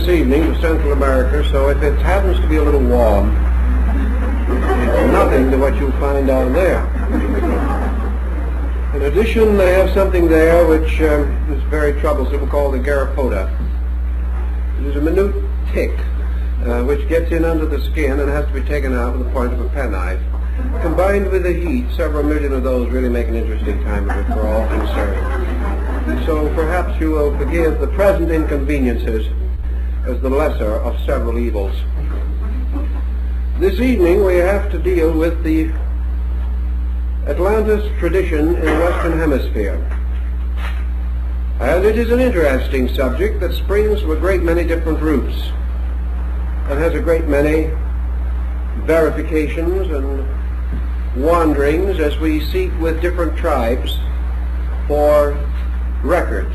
this evening to Central America, so if it happens to be a little warm, it's nothing to what you'll find down there. In addition, they have something there which is very troublesome, called the Garrafoda. It is a minute tick which gets in under the skin and has to be taken out with the point of a penknife. Combined with the heat, several million of those really make an interesting time of it for all concerned. So perhaps you will forgive the present inconveniences as the lesser of several evils. This evening we have to deal with the Atlantis tradition in the Western Hemisphere. And it is an interesting subject that springs from a great many different roots and has a great many verifications and wanderings as we seek with different tribes for records.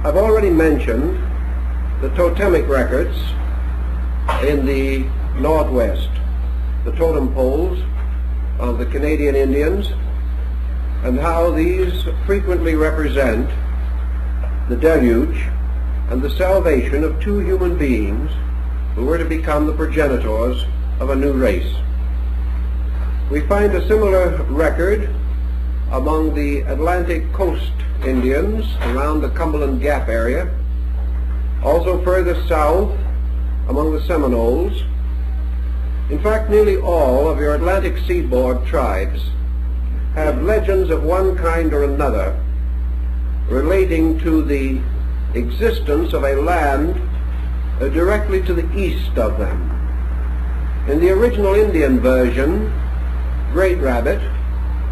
I've already mentioned the totemic records in the Northwest, the totem poles of the Canadian Indians, and how these frequently represent the deluge and the salvation of two human beings who were to become the progenitors of a new race. We find a similar record among the Atlantic coast Indians around the Cumberland Gap area, also further south among the Seminoles. In fact, nearly all of your Atlantic seaboard tribes have legends of one kind or another relating to the existence of a land directly to the east of them. In the original Indian version, Great Rabbit,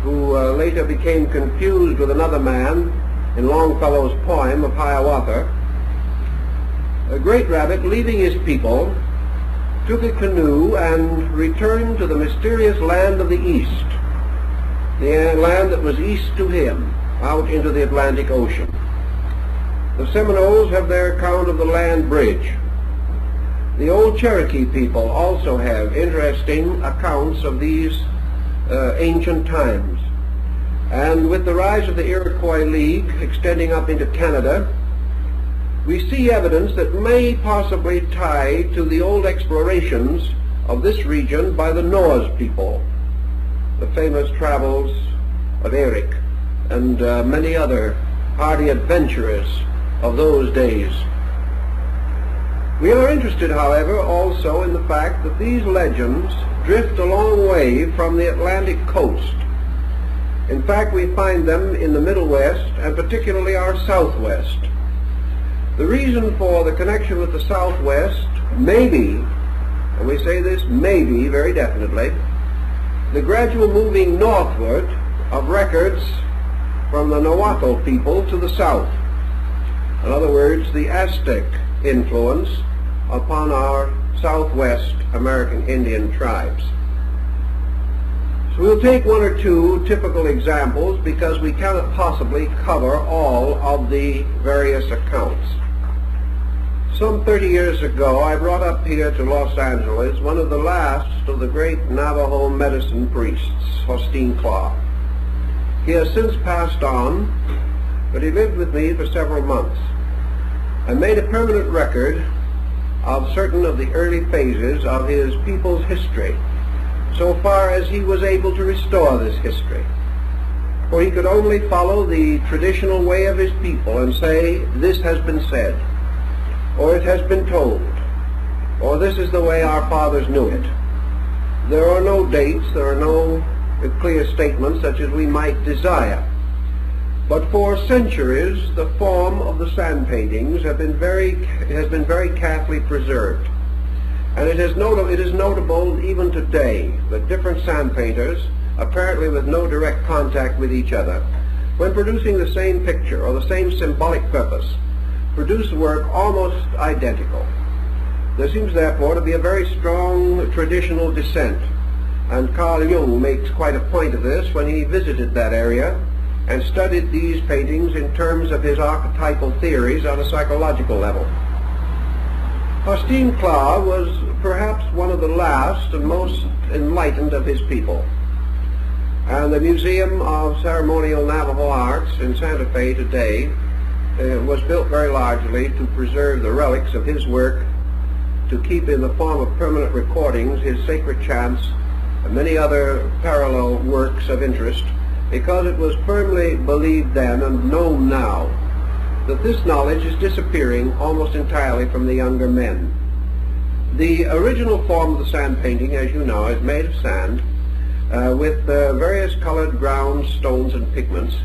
who later became confused with another man in Longfellow's poem of Hiawatha, Great Rabbit, leaving his people, took a canoe and returned to the mysterious land of the east, the land that was east to him, out into the Atlantic Ocean. The Seminoles have their account of the land bridge. The old Cherokee people also have interesting accounts of these ancient times. And with the rise of the Iroquois League extending up into Canada, we see evidence that may possibly tie to the old explorations of this region by the Norse people, the famous travels of Eric and many other hardy adventurers of those days. We are interested, however, also in the fact that these legends drift a long way from the Atlantic coast. In fact, we find them in the Middle West, and particularly our Southwest. The reason for the connection with the Southwest may be, and we say this may be very definitely, the gradual moving northward of records from the Nahuatl people to the south. In other words, the Aztec influence upon our Southwest American Indian tribes. So we'll take one or two typical examples because we cannot possibly cover all of the various accounts. Some 30 years ago, I brought up here to Los Angeles one of the last of the great Navajo medicine priests, Faustine Claw. He has since passed on, but he lived with me for several months. I made a permanent record of certain of the early phases of his people's history, so far as he was able to restore this history. For he could only follow the traditional way of his people and say, this has been said, or it has been told, or this is the way our fathers knew it. There are no dates, there are no clear statements such as we might desire. But for centuries, the form of the sand paintings has been very carefully preserved. And it is notable even today that different sand painters, apparently with no direct contact with each other, when producing the same picture or the same symbolic purpose, produce work almost identical. There seems therefore to be a very strong traditional descent, and Carl Jung makes quite a point of this when he visited that area and studied these paintings in terms of his archetypal theories on a psychological level. Faustine Claw was perhaps one of the last and most enlightened of his people. And the Museum of Ceremonial Navajo Arts in Santa Fe today was built very largely to preserve the relics of his work, to keep in the form of permanent recordings his sacred chants and many other parallel works of interest, because it was firmly believed then and known now that this knowledge is disappearing almost entirely from the younger men. The original form of the sand painting, as you know, is made of sand with various colored grounds, stones, and pigments,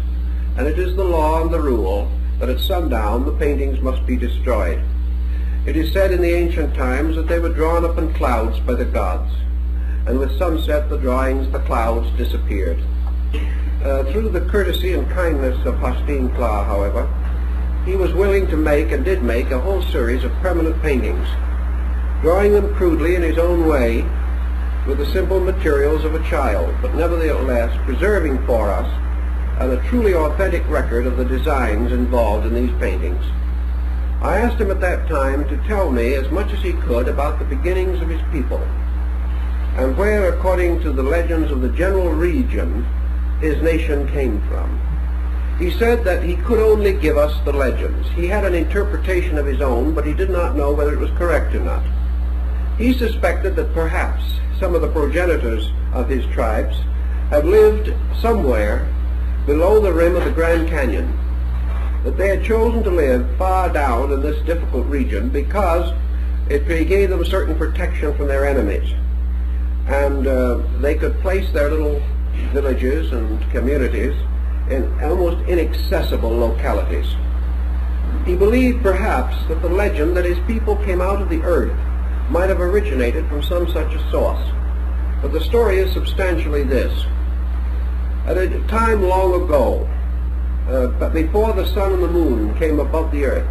and it is the law and the rule that at sundown the paintings must be destroyed. It is said in the ancient times that they were drawn up in clouds by the gods, and with sunset the drawings, the clouds, disappeared. Through the courtesy and kindness of Hosteen Kla, however, he was willing to make, and did make, a whole series of permanent paintings, drawing them crudely in his own way with the simple materials of a child, but nevertheless preserving for us a truly authentic record of the designs involved in these paintings. I asked him at that time to tell me as much as he could about the beginnings of his people, and where, according to the legends of the general region, his nation came from. He said that he could only give us the legends. He had an interpretation of his own, but he did not know whether it was correct or not. He suspected that perhaps some of the progenitors of his tribes had lived somewhere below the rim of the Grand Canyon, that they had chosen to live far down in this difficult region because it gave them certain protection from their enemies, and they could place their little villages and communities in almost inaccessible localities. He believed perhaps that the legend that his people came out of the earth might have originated from some such a source, but the story is substantially this. At a time long ago, but before the sun and the moon came above the earth,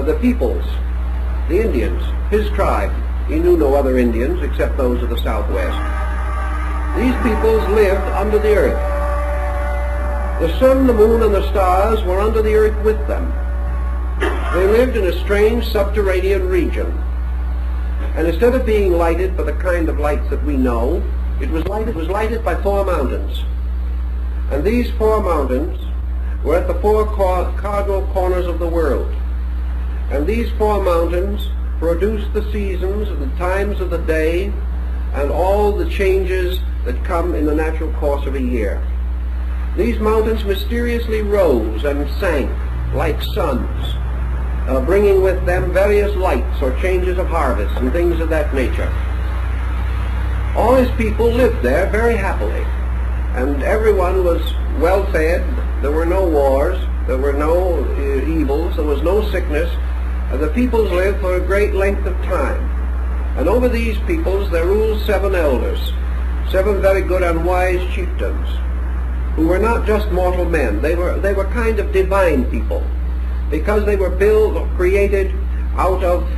the peoples, the Indians, his tribe, he knew no other Indians except those of the Southwest, these peoples lived under the earth. The sun, the moon, and the stars were under the earth with them. They lived in a strange subterranean region, and instead of being lighted by the kind of lights that we know, it was lighted by 4 mountains. And these 4 mountains were at the 4 cardinal corners of the world. And these 4 mountains produced the seasons and the times of the day and all the changes that come in the natural course of a year. These mountains mysteriously rose and sank like suns, bringing with them various lights or changes of harvest and things of that nature. All his people lived there very happily, and everyone was well fed. There were no wars, there were no evils, there was no sickness. The peoples lived for a great length of time. And over these peoples there ruled 7 elders, 7 very good and wise chieftains, who were not just mortal men. They were kind of divine people, because they were built or created out of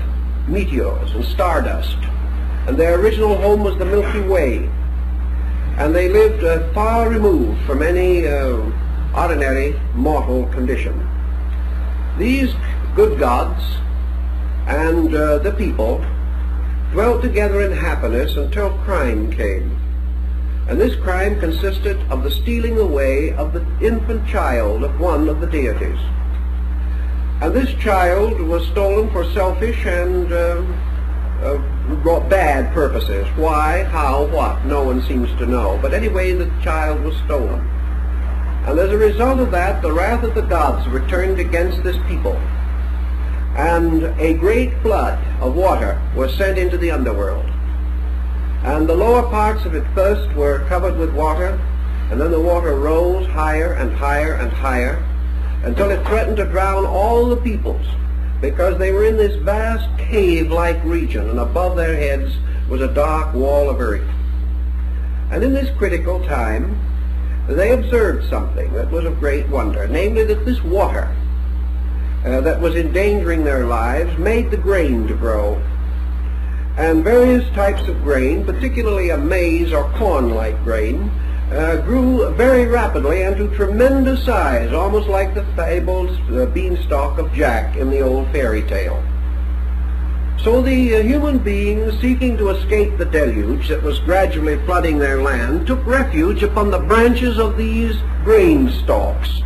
meteors and stardust. And their original home was the Milky Way. And they lived far removed from any ordinary mortal condition. These good gods and the people dwelt together in happiness until crime came. And this crime consisted of the stealing away of the infant child of one of the deities. And this child was stolen for selfish and bad purposes. Why, how, what, no one seems to know. But anyway, the child was stolen. And as a result of that, the wrath of the gods returned against this people. And a great flood of water was sent into the underworld. And the lower parts of it first were covered with water, and then the water rose higher and higher and higher, until it threatened to drown all the peoples, because they were in this vast cave-like region, and above their heads was a dark wall of earth. And in this critical time, they observed something that was of great wonder, namely that this water that was endangering their lives made the grain to grow. And various types of grain, particularly a maize or corn-like grain, grew very rapidly and to tremendous size, almost like the fabled beanstalk of Jack in the old fairy tale. So the human beings, seeking to escape the deluge that was gradually flooding their land, took refuge upon the branches of these grain stalks.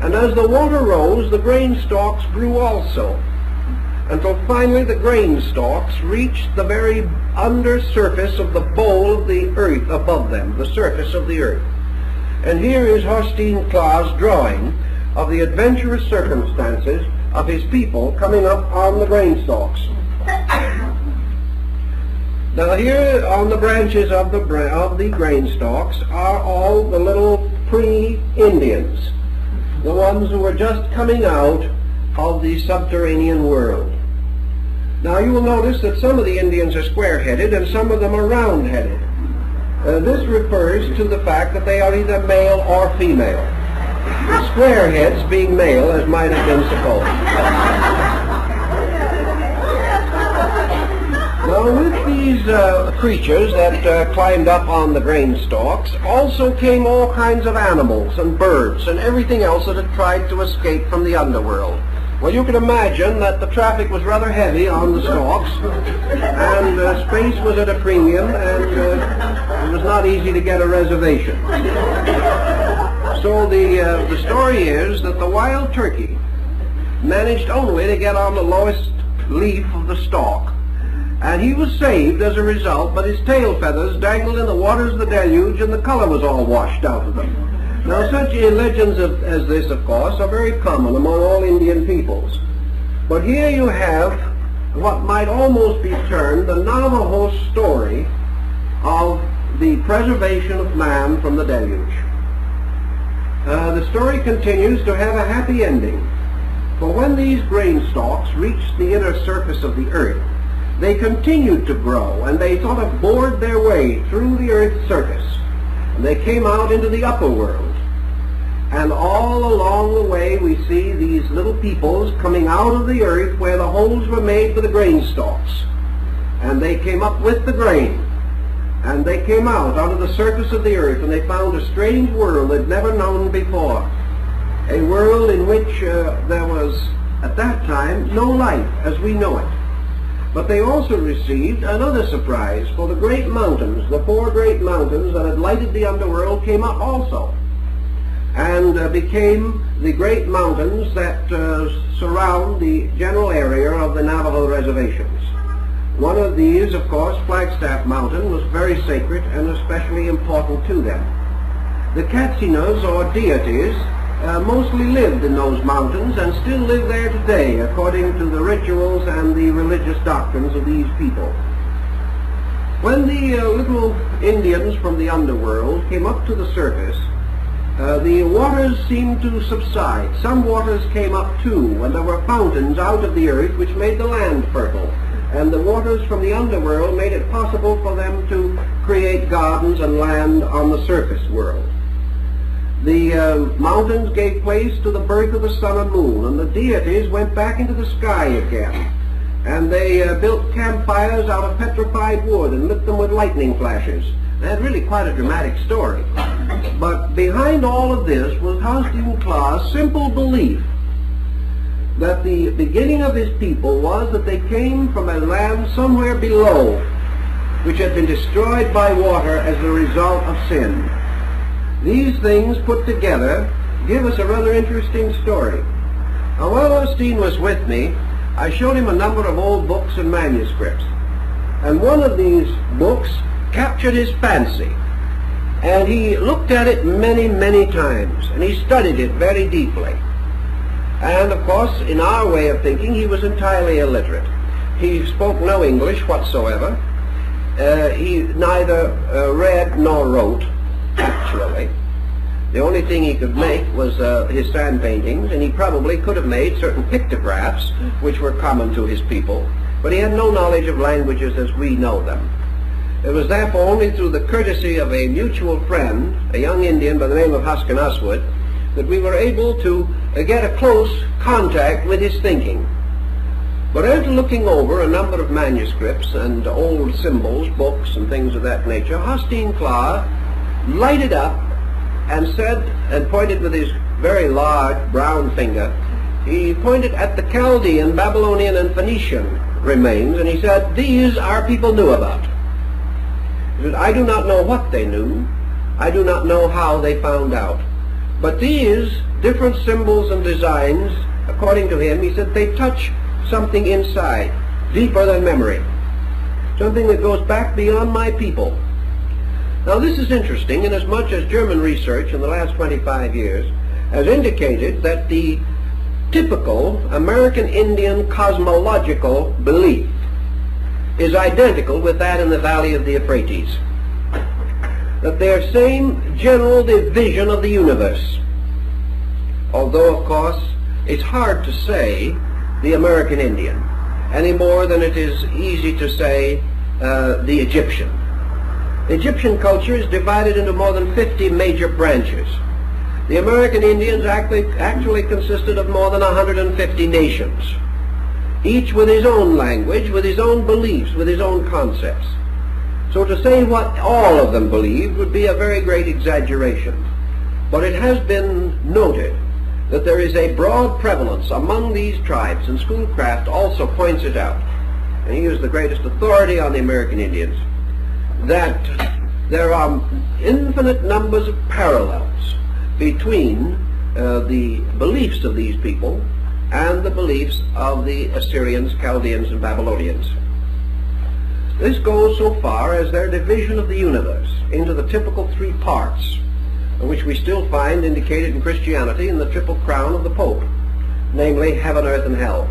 And as the water rose, the grain stalks grew also, until finally the grain stalks reached the very under surface of the bowl of the earth above them, the surface of the earth. And here is Hosteen Klaas' drawing of the adventurous circumstances of his people coming up on the grain stalks. Now here on the branches of the grain stalks are all the little pre-Indians, the ones who were just coming out of the subterranean world. Now you will notice that some of the Indians are square-headed and some of them are round-headed. This refers to the fact that they are either male or female. The square heads being male, as might have been supposed. Now with these creatures that climbed up on the grain stalks also came all kinds of animals and birds and everything else that had tried to escape from the underworld. Well, you can imagine that the traffic was rather heavy on the stalks, and space was at a premium, and it was not easy to get a reservation. So the story is that the wild turkey managed only to get on the lowest leaf of the stalk, and he was saved as a result, but his tail feathers dangled in the waters of the deluge, and the color was all washed out of them. Now, such legends as this, of course, are very common among all Indian peoples. But here you have what might almost be termed the Navajo story of the preservation of man from the deluge. The story continues to have a happy ending, for when these grain stalks reached the inner surface of the earth, they continued to grow, and they sort of bored their way through the earth's surface. And they came out into the upper world. And all along the way we see these little peoples coming out of the earth where the holes were made for the grain stalks. And they came up with the grain. And they came out onto the surface of the earth, and they found a strange world they'd never known before. A world in which there was, at that time, no life as we know it. But they also received another surprise, for the great mountains, the 4 great mountains that had lighted the underworld, came up also, and became the great mountains that surround the general area of the Navajo reservations. One of these, of course, Flagstaff Mountain, was very sacred and especially important to them. The Katsinas, or deities, mostly lived in those mountains and still live there today, according to the rituals and the religious doctrines of these people. When the little Indians from the underworld came up to the surface, the waters seemed to subside. Some waters came up too, and there were fountains out of the earth which made the land fertile. And the waters from the underworld made it possible for them to create gardens and land on the surface world. The mountains gave place to the birth of the sun and moon, and the deities went back into the sky again. And they built campfires out of petrified wood and lit them with lightning flashes. They had really quite a dramatic story. But behind all of this was Hosteen Klaas' simple belief that the beginning of his people was that they came from a land somewhere below, which had been destroyed by water as a result of sin. These things put together give us a rather interesting story. Now, while Hosteen was with me, I showed him a number of old books and manuscripts. And one of these books captured his fancy. And he looked at it many, many times, and he studied it very deeply. And, of course, in our way of thinking, he was entirely illiterate. He spoke no English whatsoever. He neither read nor wrote, actually. The only thing he could make was his sand paintings, and he probably could have made certain pictographs, which were common to his people, but he had no knowledge of languages as we know them. It was therefore only through the courtesy of a mutual friend, a young Indian by the name of Hoskenaswood, that we were able to get a close contact with his thinking. But after looking over a number of manuscripts and old symbols, books and things of that nature, Hosteen Klaas lighted up and said, and pointed with his very large brown finger, he pointed at the Chaldean, Babylonian, and Phoenician remains, and he said, these our people knew about. He said, I do not know what they knew. I do not know how they found out. But these different symbols and designs, according to him, he said, they touch something inside, deeper than memory, something that goes back beyond my people. Now this is interesting, inasmuch as German research in the last 25 years has indicated that the typical American Indian cosmological belief is identical with that in the valley of the Euphrates. That their same general division of the universe, although of course it's hard to say the American Indian any more than it is easy to say the Egyptian. The Egyptian culture is divided into more than 50 major branches. The American Indians actually consisted of more than 150 nations, each with his own language, with his own beliefs, with his own concepts. So to say what all of them believed would be a very great exaggeration. But it has been noted that there is a broad prevalence among these tribes, and Schoolcraft also points it out, and he is the greatest authority on the American Indians, that there are infinite numbers of parallels between the beliefs of these people and the beliefs of the Assyrians, Chaldeans, and Babylonians. This goes so far as their division of the universe into the typical three parts, which we still find indicated in Christianity in the triple crown of the Pope, namely heaven, earth, and hell.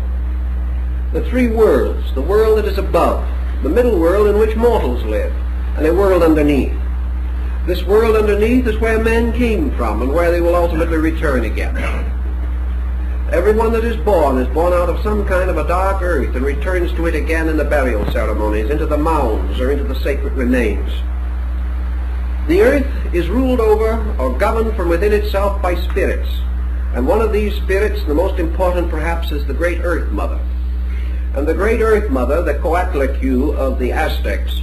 The three worlds, the world that is above, the middle world in which mortals live, and a world underneath. This world underneath is where men came from and where they will ultimately return again. Everyone that is born out of some kind of a dark earth and returns to it again in the burial ceremonies, into the mounds or into the sacred remains. The earth is ruled over or governed from within itself by spirits, and one of these spirits, the most important perhaps, is the great Earth Mother. And the great Earth Mother, the Coatlicue of the Aztecs,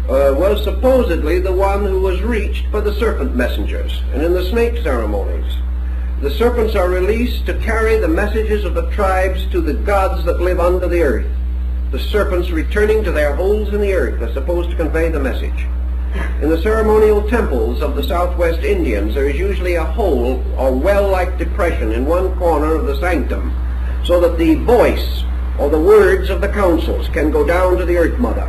was supposedly the one who was reached by the serpent messengers. And in the snake ceremonies, the serpents are released to carry the messages of the tribes to the gods that live under the earth. The serpents returning to their holes in the earth are supposed to convey the message. In the ceremonial temples of the Southwest Indians, there is usually a hole or well-like depression in one corner of the sanctum, so that the voice or the words of the councils can go down to the Earth Mother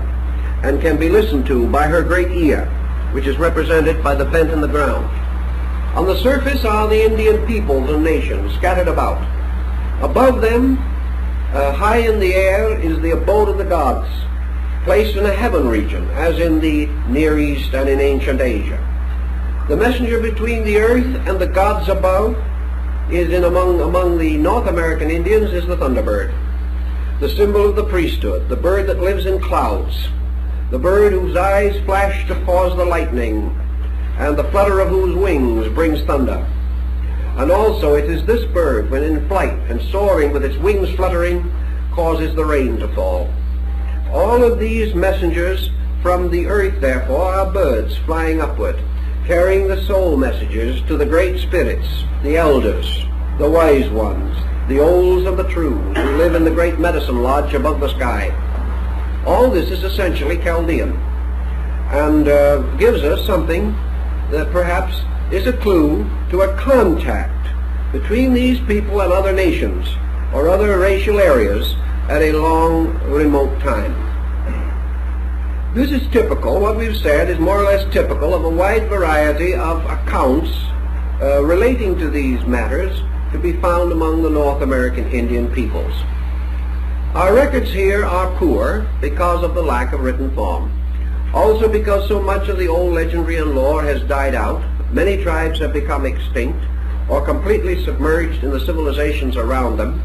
and can be listened to by her great ear, which is represented by the vent in the ground. On the surface are the Indian peoples and nations scattered about. Above them, high in the air, is the abode of the gods, placed in a heaven region, as in the Near East and in ancient Asia. The messenger between the earth and the gods above is among the North American Indians is the thunderbird, the symbol of the priesthood, the bird that lives in clouds, the bird whose eyes flash to cause the lightning, and the flutter of whose wings brings thunder. And also it is this bird, when in flight and soaring with its wings fluttering, causes the rain to fall. All of these messengers from the earth, therefore, are birds flying upward, carrying the soul messages to the great spirits, the elders, the wise ones, the olds of the trues, who live in the great medicine lodge above the sky. All this is essentially Chaldean, and gives us something that perhaps is a clue to a contact between these people and other nations or other racial areas at a long, remote time. This is typical, what we've said is more or less typical of a wide variety of accounts relating to these matters to be found among the North American Indian peoples. Our records here are poor because of the lack of written form. Also because so much of the old legendary and lore has died out, many tribes have become extinct or completely submerged in the civilizations around them.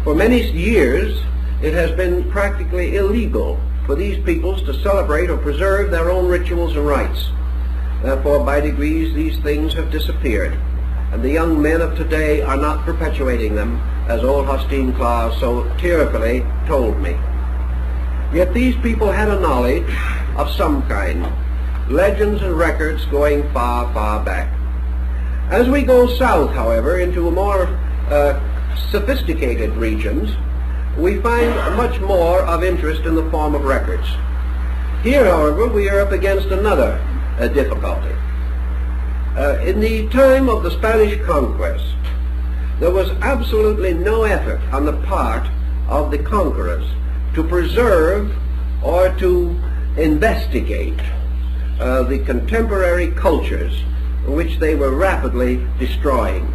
For many years, it has been practically illegal for these peoples to celebrate or preserve their own rituals and rites. Therefore, by degrees, these things have disappeared, and the young men of today are not perpetuating them, as old Hostine Claus so tearfully told me. Yet these people had a knowledge of some kind, legends and records going far, far back. As we go south, however, into more sophisticated regions, we find much more of interest in the form of records. Here, however, we are up against another difficulty. In the time of the Spanish conquest, there was absolutely no effort on the part of the conquerors to preserve or to investigate the contemporary cultures which they were rapidly destroying.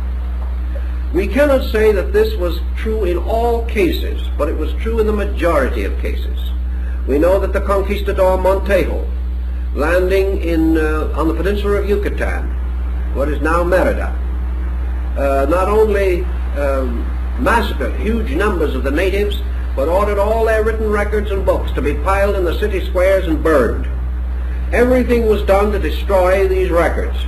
We cannot say that this was true in all cases, but it was true in the majority of cases. We know that the conquistador Montejo, landing on the peninsula of Yucatan, what is now Merida, not only massacred huge numbers of the natives, but ordered all their written records and books to be piled in the city squares and burned. Everything was done to destroy these records.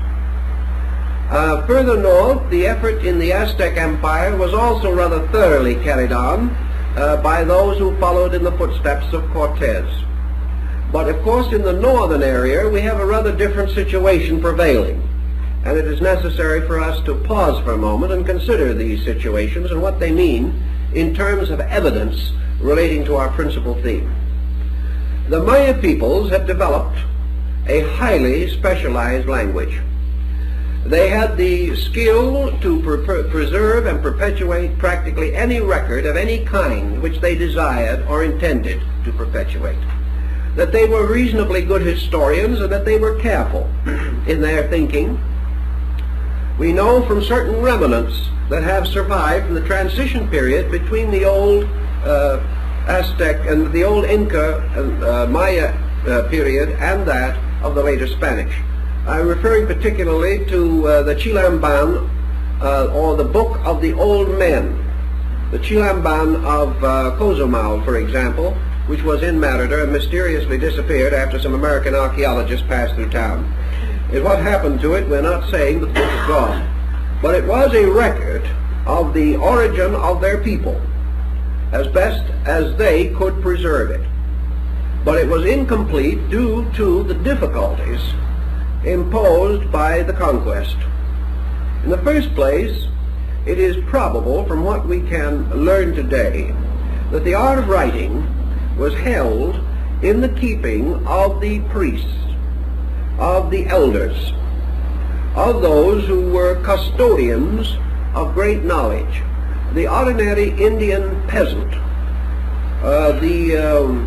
Further north, the effort in the Aztec Empire was also rather thoroughly carried on by those who followed in the footsteps of Cortez. But of course in the northern area we have a rather different situation prevailing, and it is necessary for us to pause for a moment and consider these situations and what they mean in terms of evidence relating to our principal theme. The Maya peoples had developed a highly specialized language. They had the skill to preserve and perpetuate practically any record of any kind which they desired or intended to perpetuate. That they were reasonably good historians and that they were careful in their thinking. We know from certain remnants that have survived from the transition period between the old Aztec and the old Inca and Maya period and that of the later Spanish. I'm referring particularly to the Chilamban, or the Book of the Old Men, the Chilamban of Cozumel, for example, which was in Merida and mysteriously disappeared after some American archaeologists passed through town. And what happened to it, we're not saying the book is gone, but it was a record of the origin of their people, as best as they could preserve it. But it was incomplete due to the difficulties imposed by the conquest. In the first place, it is probable from what we can learn today that the art of writing was held in the keeping of the priests, of the elders, of those who were custodians of great knowledge. The ordinary Indian peasant, the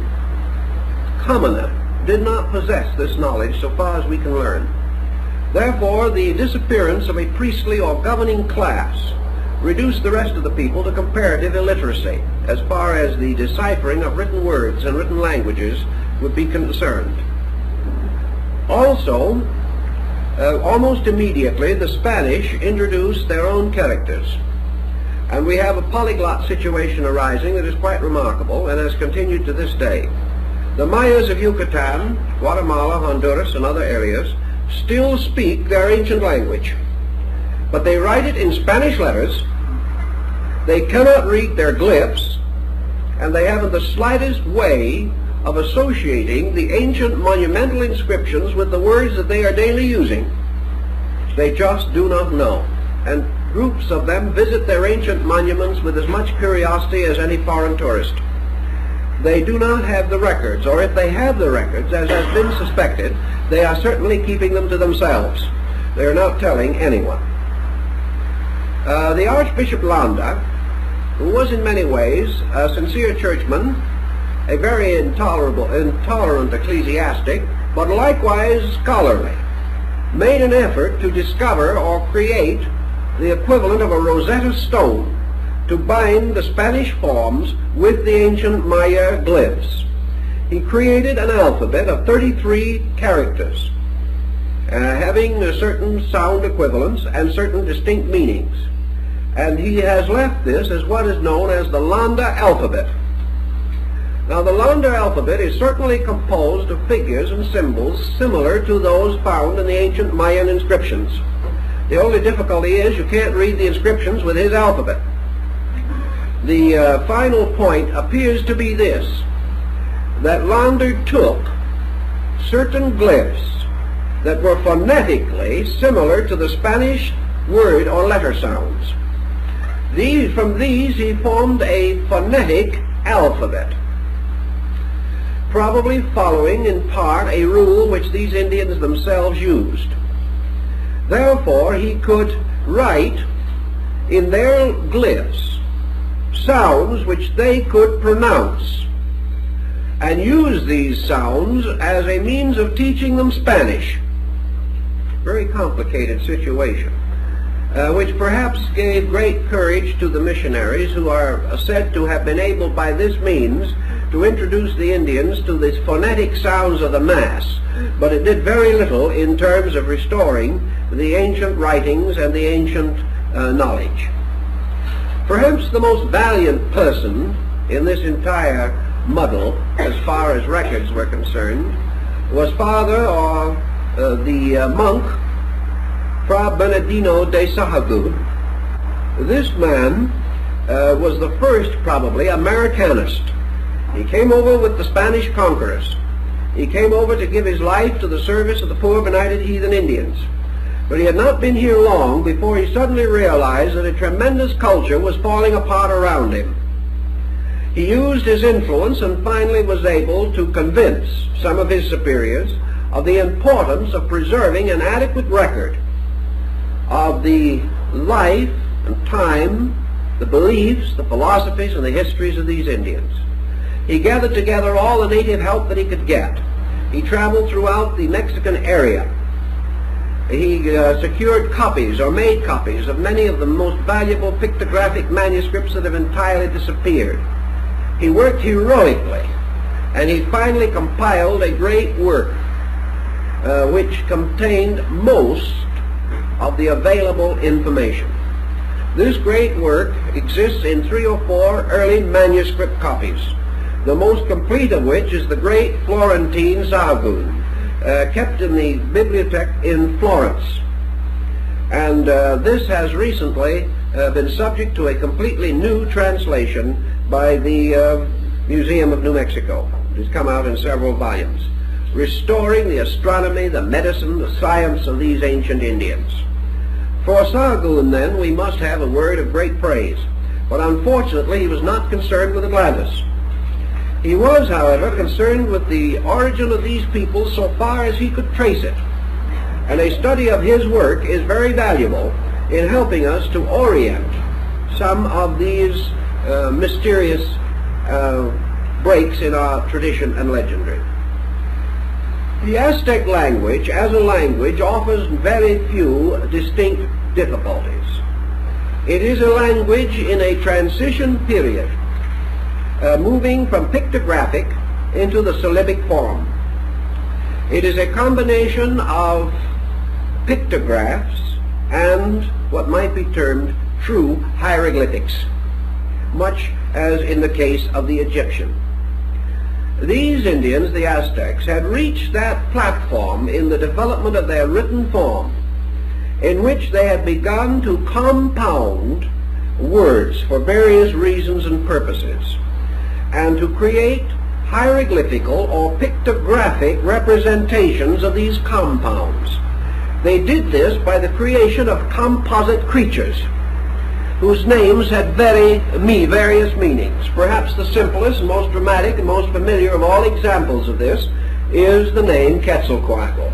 commoner, did not possess this knowledge so far as we can learn. Therefore, the disappearance of a priestly or governing class reduced the rest of the people to comparative illiteracy as far as the deciphering of written words and written languages would be concerned. Also, almost immediately, the Spanish introduced their own characters. And we have a polyglot situation arising that is quite remarkable and has continued to this day. The Mayas of Yucatan, Guatemala, Honduras, and other areas still speak their ancient language, but they write it in Spanish letters. They cannot read their glyphs, and they haven't the slightest way of associating the ancient monumental inscriptions with the words that they are daily using. They just do not know, and groups of them visit their ancient monuments with as much curiosity as any foreign tourist. They do not have the records, or if they have the records, as has been suspected, they are certainly keeping them to themselves. They are not telling anyone. The Archbishop Landa, who was in many ways a sincere churchman, a very intolerant ecclesiastic, but likewise scholarly, made an effort to discover or create the equivalent of a Rosetta Stone to bind the Spanish forms with the ancient Maya glyphs. He created an alphabet of 33 characters, having certain sound equivalents and certain distinct meanings. And he has left this as what is known as the Landa alphabet. Now, the Landa alphabet is certainly composed of figures and symbols similar to those found in the ancient Mayan inscriptions. The only difficulty is you can't read the inscriptions with his alphabet. The final point appears to be this, that Landa took certain glyphs that were phonetically similar to the Spanish word or letter sounds. From these he formed a phonetic alphabet, probably following in part a rule which these Indians themselves used. Therefore, he could write in their glyphs sounds which they could pronounce, and use these sounds as a means of teaching them Spanish. Very complicated situation, which perhaps gave great courage to the missionaries, who are said to have been able by this means to introduce the Indians to the phonetic sounds of the Mass, but it did very little in terms of restoring the ancient writings and the ancient knowledge. Perhaps the most valiant person in this entire muddle, as far as records were concerned, was Father or the monk Fra Bernardino de Sahagún. This man was the first, probably, Americanist. He came over with the Spanish conquerors. He came over to give his life to the service of the poor benighted heathen Indians. But he had not been here long before he suddenly realized that a tremendous culture was falling apart around him. He used his influence and finally was able to convince some of his superiors of the importance of preserving an adequate record of the life and time, the beliefs, the philosophies, and the histories of these Indians. He gathered together all the native help that he could get. He traveled throughout the Mexican area. He secured copies or made copies of many of the most valuable pictographic manuscripts that have entirely disappeared. He worked heroically, and he finally compiled a great work which contained most of the available information. This great work exists in 3 or 4 early manuscript copies, the most complete of which is the great Florentine Sahagún, kept in the Bibliothèque in Florence. And this has recently been subject to a completely new translation by the Museum of New Mexico. It has come out in several volumes, restoring the astronomy, the medicine, the science of these ancient Indians. For Sahagún, then, we must have a word of great praise, but unfortunately he was not concerned with Atlantis. He was, however, concerned with the origin of these people so far as he could trace it, and a study of his work is very valuable in helping us to orient some of these mysterious breaks in our tradition and legendary. The Aztec language, as a language, offers very few distinct difficulties. It is a language in a transition period, moving from pictographic into the syllabic form. It is a combination of pictographs and what might be termed true hieroglyphics, much as in the case of the Egyptian. These Indians, the Aztecs, had reached that platform in the development of their written form in which they had begun to compound words for various reasons and purposes, and to create hieroglyphical or pictographic representations of these compounds. They did this by the creation of composite creatures whose names had various meanings. Perhaps the simplest and most dramatic and most familiar of all examples of this is the name Quetzalcoatl.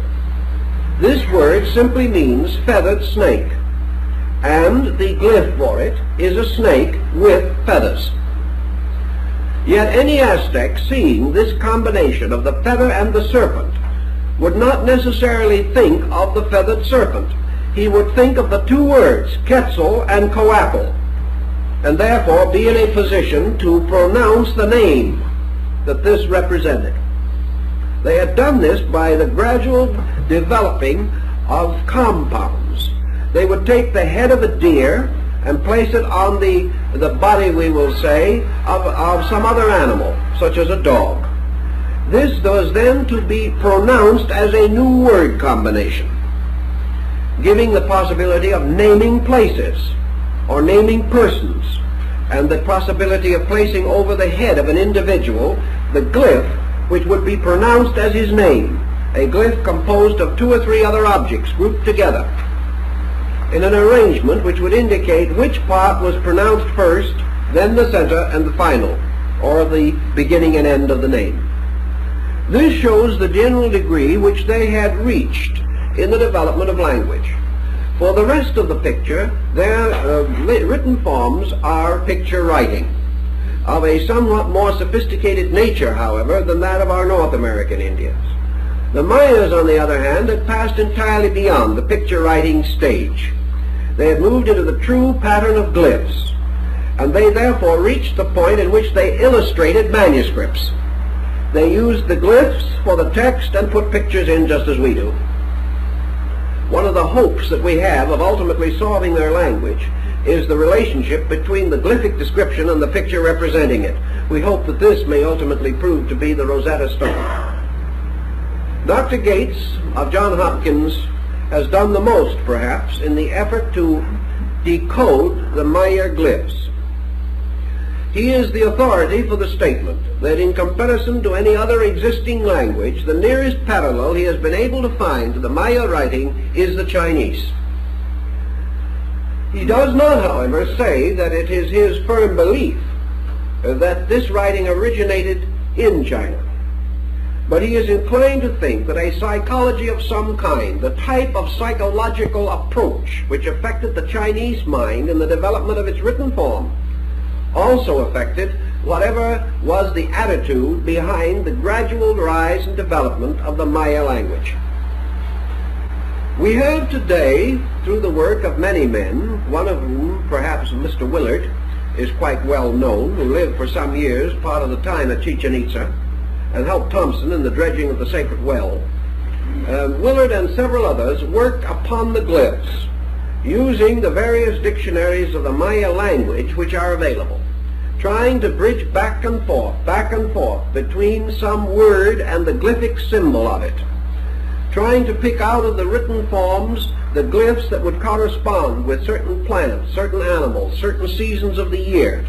This word simply means feathered snake, and the glyph for it is a snake with feathers. Yet any Aztec seeing this combination of the feather and the serpent would not necessarily think of the feathered serpent. He would think of the 2 words, Quetzal and Coatl, and therefore be in a position to pronounce the name that this represented. They had done this by the gradual developing of compounds. They would take the head of a deer and place it on the body, we will say, of some other animal, such as a dog. This was then to be pronounced as a new word combination, giving the possibility of naming places or naming persons, and the possibility of placing over the head of an individual the glyph which would be pronounced as his name, a glyph composed of 2 or 3 other objects grouped together in an arrangement which would indicate which part was pronounced first, then the center and the final, or the beginning and end of the name. This shows the general degree which they had reached in the development of language. For the rest of the picture, their written forms are picture writing, of a somewhat more sophisticated nature, however, than that of our North American Indians. The Mayas, on the other hand, had passed entirely beyond the picture writing stage. They had moved into the true pattern of glyphs, and they therefore reached the point in which they illustrated manuscripts. They used the glyphs for the text and put pictures in just as we do. One of the hopes that we have of ultimately solving their language is the relationship between the glyphic description and the picture representing it. We hope that this may ultimately prove to be the Rosetta Stone. Dr. Gates of Johns Hopkins has done the most, perhaps, in the effort to decode the Maya glyphs. He is the authority for the statement that in comparison to any other existing language, the nearest parallel he has been able to find to the Maya writing is the Chinese. He does not, however, say that it is his firm belief that this writing originated in China. But he is inclined to think that a psychology of some kind, the type of psychological approach which affected the Chinese mind in the development of its written form, also affected whatever was the attitude behind the gradual rise and development of the Maya language. We have today, through the work of many men, one of whom, perhaps Mr. Willard, is quite well known, who lived for some years, part of the time at Chichen Itza, and helped Thompson in the dredging of the sacred well. Willard and several others worked upon the glyphs, using the various dictionaries of the Maya language which are available, trying to bridge back and forth between some word and the glyphic symbol of it, trying to pick out of the written forms the glyphs that would correspond with certain plants, certain animals, certain seasons of the year,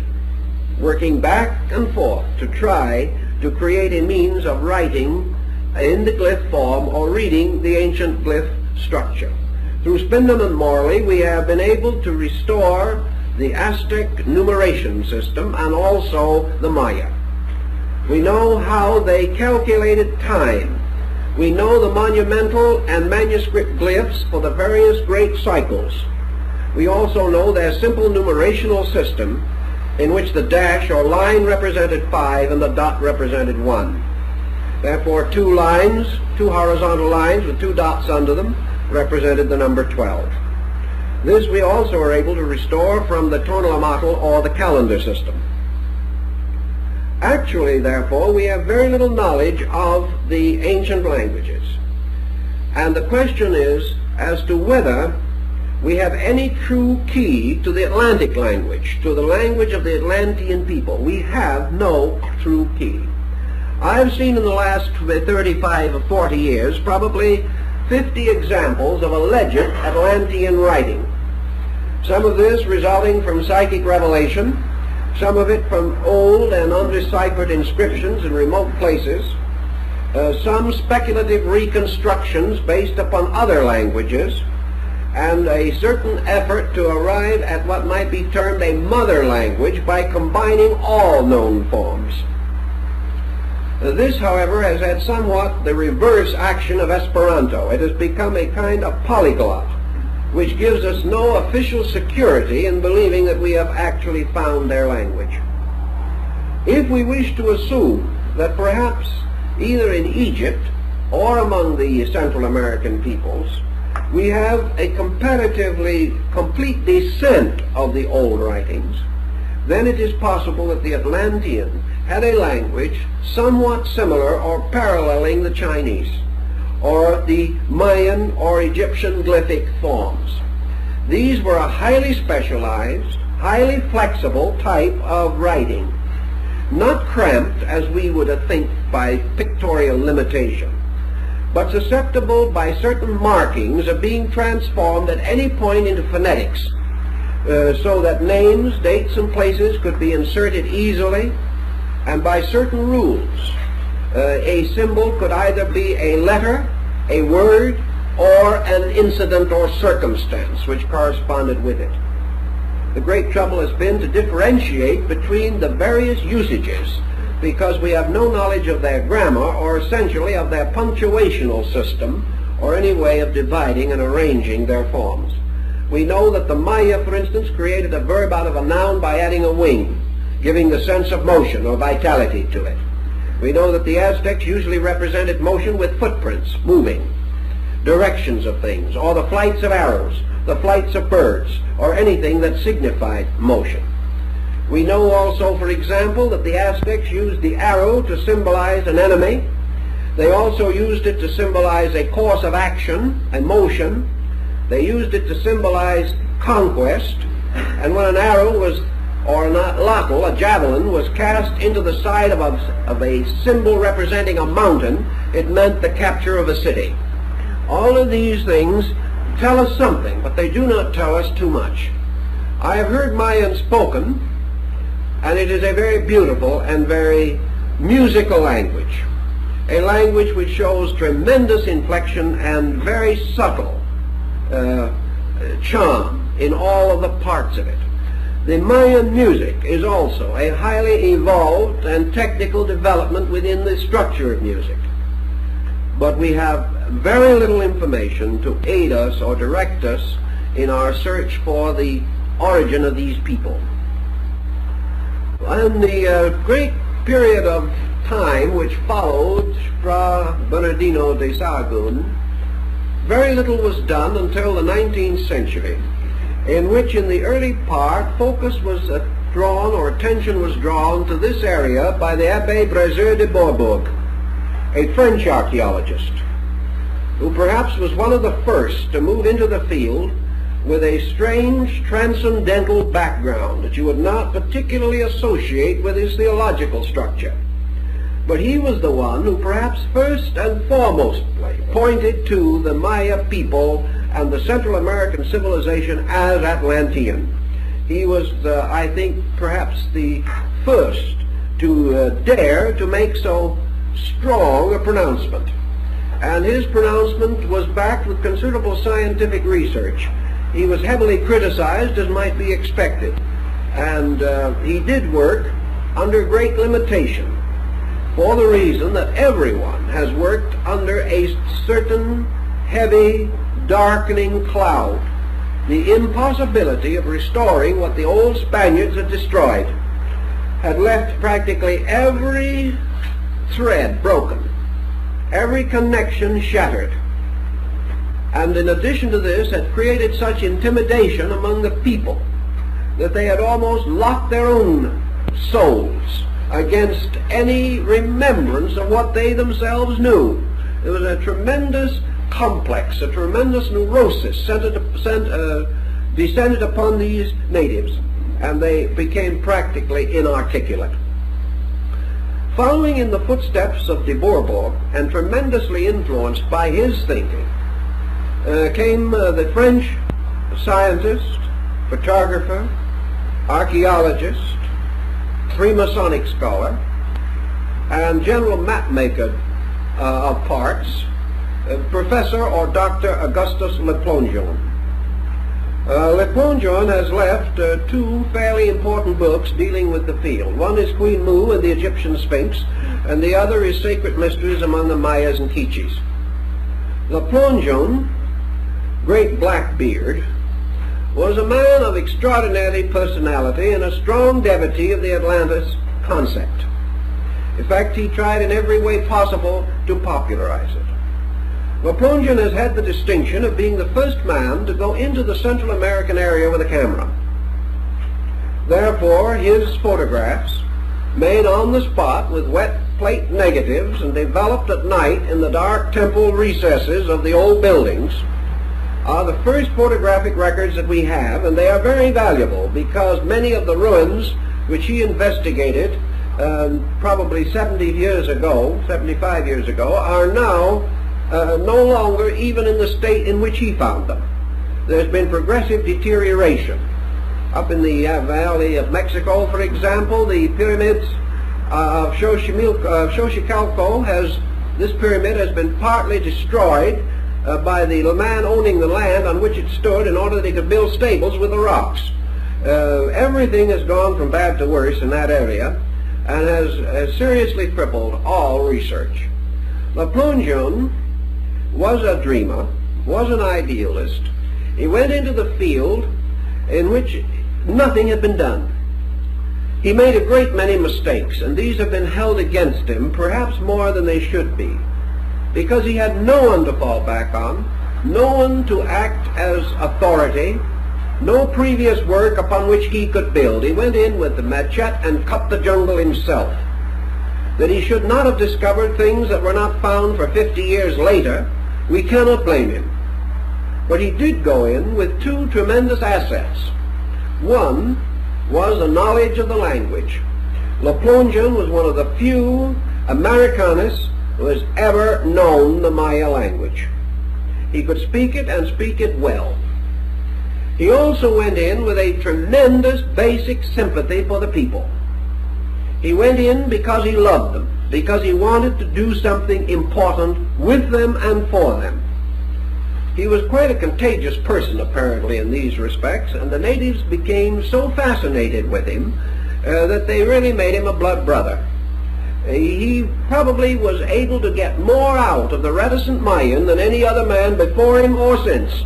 working back and forth to try to create a means of writing in the glyph form or reading the ancient glyph structure. Through Spindon and Morley, we have been able to restore the Aztec numeration system and also the Maya. We know how they calculated time. We know the monumental and manuscript glyphs for the various great cycles. We also know their simple numerational system in which the dash or line represented 5 and the dot represented 1. Therefore, two lines, two horizontal lines with two dots under them, represented the number 12. This we also are able to restore from the Tonalamatl or the calendar system. Actually, therefore, we have very little knowledge of the ancient languages. And the question is as to whether we have any true key to the Atlantic language, to the language of the Atlantean people. We have no true key. I've seen in the last 35 or 40 years probably 50 examples of alleged Atlantean writing. Some of this resulting from psychic revelation, some of it from old and undeciphered inscriptions in remote places, some speculative reconstructions based upon other languages, and a certain effort to arrive at what might be termed a mother language by combining all known forms. This, however, has had somewhat the reverse action of Esperanto. It has become a kind of polyglot, which gives us no official security in believing that we have actually found their language. If we wish to assume that perhaps either in Egypt or among the Central American peoples, we have a comparatively complete descent of the old writings, then it is possible that the Atlantean had a language somewhat similar or paralleling the Chinese, or the Mayan or Egyptian glyphic forms. These were a highly specialized, highly flexible type of writing, not cramped as we would think by pictorial limitation, but susceptible by certain markings of being transformed at any point into phonetics, so that names, dates, and places could be inserted easily, and by certain rules. A symbol could either be a letter, a word, or an incident or circumstance which corresponded with it. The great trouble has been to differentiate between the various usages, because we have no knowledge of their grammar or essentially of their punctuational system or any way of dividing and arranging their forms. We know that the Maya, for instance, created a verb out of a noun by adding a wing, giving the sense of motion or vitality to it. We know that the Aztecs usually represented motion with footprints, moving, directions of things, or the flights of arrows, the flights of birds, or anything that signified motion. We know also, for example, that the Aztecs used the arrow to symbolize an enemy. They also used it to symbolize a course of action, a motion. They used it to symbolize conquest. And when an arrow was, or an atlatl, a javelin, was cast into the side of a symbol representing a mountain, it meant the capture of a city. All of these things tell us something, but they do not tell us too much. I have heard Mayan spoken, and it is a very beautiful and very musical language, a language which shows tremendous inflection and very subtle charm in all of the parts of it. The Mayan music is also a highly evolved and technical development within the structure of music. But we have very little information to aid us or direct us in our search for the origin of these people. In the great period of time which followed Fra Bernardino de Sahagún, very little was done until the 19th century, in which in the early part focus was drawn, or attention was drawn to this area by the Abbé Brasseur de Bourbourg, a French archaeologist, who perhaps was one of the first to move into the field with a strange transcendental background that you would not particularly associate with his theological structure. But he was the one who perhaps first and foremostly pointed to the Maya people and the Central American civilization as Atlantean. He was, I think, perhaps the first to dare to make so strong a pronouncement. And his pronouncement was backed with considerable scientific research. He was heavily criticized, as might be expected, and he did work under great limitation, for the reason that everyone has worked under a certain heavy, darkening cloud, the impossibility of restoring what the old Spaniards had destroyed, had left practically every thread broken, every connection shattered, and in addition to this had created such intimidation among the people that they had almost locked their own souls against any remembrance of what they themselves knew. It was a tremendous complex, a tremendous neurosis descended upon these natives, and they became practically inarticulate. Following in the footsteps of de Bourbourg, and tremendously influenced by his thinking, came the French scientist, photographer, archaeologist, Freemasonic scholar, and general mapmaker of parts, Professor or Dr. Augustus Le Plongeon. Le Plongeon has left two fairly important books dealing with the field. One is Queen Mu and the Egyptian Sphinx, and the other is Sacred Mysteries Among the Mayas and Quiches. Le Plongeon, great black beard, was a man of extraordinary personality and a strong devotee of the Atlantis concept. In fact, he tried in every way possible to popularize it. Le Plongeon has had the distinction of being the first man to go into the Central American area with a camera. Therefore, his photographs, made on the spot with wet plate negatives and developed at night in the dark temple recesses of the old buildings, are the first photographic records that we have, and they are very valuable because many of the ruins which he investigated probably 75 years ago, are now no longer even in the state in which he found them. There's been progressive deterioration. Up in the Valley of Mexico, for example, the pyramids of Xochicalco this pyramid has been partly destroyed by the man owning the land on which it stood in order that he could build stables with the rocks. Everything has gone from bad to worse in that area and has seriously crippled all research. Le Plongeon was a dreamer, was an idealist. He went into the field in which nothing had been done. He made a great many mistakes, and these have been held against him, perhaps more than they should be, because he had no one to fall back on, no one to act as authority, no previous work upon which he could build. He went in with the machete and cut the jungle himself. That he should not have discovered things that were not found for 50 years later, we cannot blame him. But he did go in with two tremendous assets. One was a knowledge of the language. Le Plongeon was one of the few Americanus who has ever known the Maya language. He could speak it and speak it well. He also went in with a tremendous basic sympathy for the people. He went in because he loved them, because he wanted to do something important with them and for them. He was quite a contagious person, apparently, in these respects, and the natives became so fascinated with him that they really made him a blood brother. He probably was able to get more out of the reticent Mayan than any other man before him or since.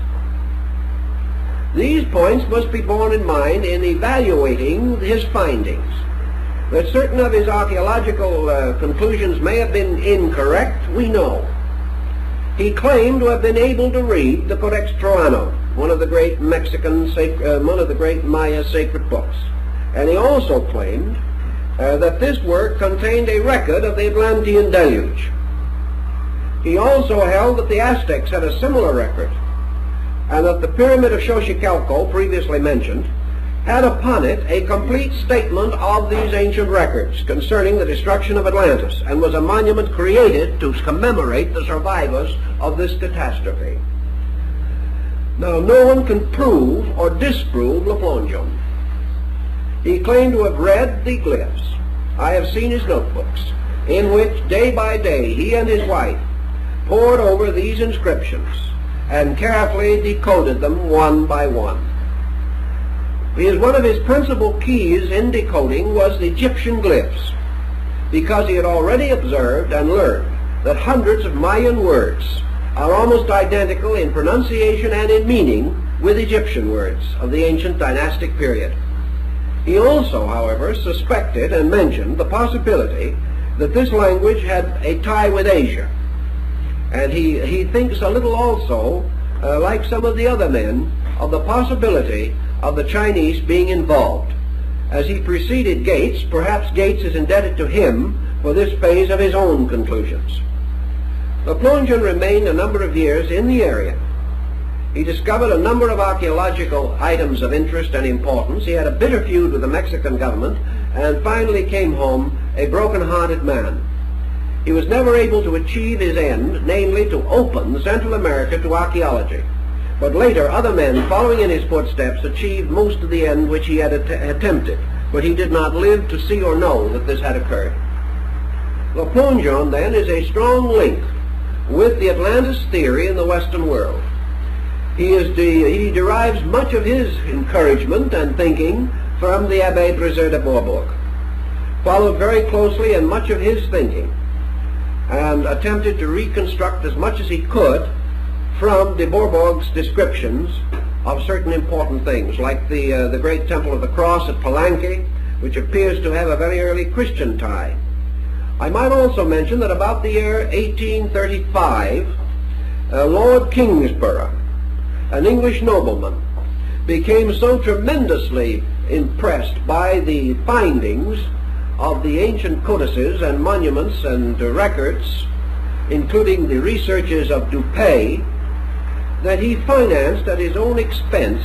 These points must be borne in mind in evaluating his findings. That certain of his archaeological conclusions may have been incorrect, we know. He claimed to have been able to read the Codex Troano, one of the great Maya sacred books. And he also claimed that this work contained a record of the Atlantean Deluge. He also held that the Aztecs had a similar record, and that the Pyramid of Xochicalco, previously mentioned, had upon it a complete statement of these ancient records concerning the destruction of Atlantis, and was a monument created to commemorate the survivors of this catastrophe. Now, no one can prove or disprove Le Plongeon. He claimed to have read the glyphs. I have seen his notebooks, in which day by day he and his wife pored over these inscriptions and carefully decoded them one by one. One of his principal keys in decoding was the Egyptian glyphs, because he had already observed and learned that hundreds of Mayan words are almost identical in pronunciation and in meaning with Egyptian words of the ancient dynastic period. He also, however, suspected and mentioned the possibility that this language had a tie with Asia. And he thinks a little also, like some of the other men, of the possibility of the Chinese being involved. As he preceded Gates, perhaps Gates is indebted to him for this phase of his own conclusions. Le Plongeon remained a number of years in the area. He discovered a number of archaeological items of interest and importance. He had a bitter feud with the Mexican government, and finally came home a broken-hearted man. He was never able to achieve his end, namely to open Central America to archaeology. But later, other men following in his footsteps achieved most of the end which he had attempted, but he did not live to see or know that this had occurred. Le Plongeon, then, is a strong link with the Atlantis theory in the Western world. He derives much of his encouragement and thinking from the Abbé Brézé de Bourbourg, followed very closely in much of his thinking, and attempted to reconstruct as much as he could from de Bourbourg's descriptions of certain important things, like the great Temple of the Cross at Palenque, which appears to have a very early Christian tie. I might also mention that about the year 1835, Lord Kingsborough, an English nobleman, became so tremendously impressed by the findings of the ancient codices and monuments and records, including the researches of Dupuy, that he financed at his own expense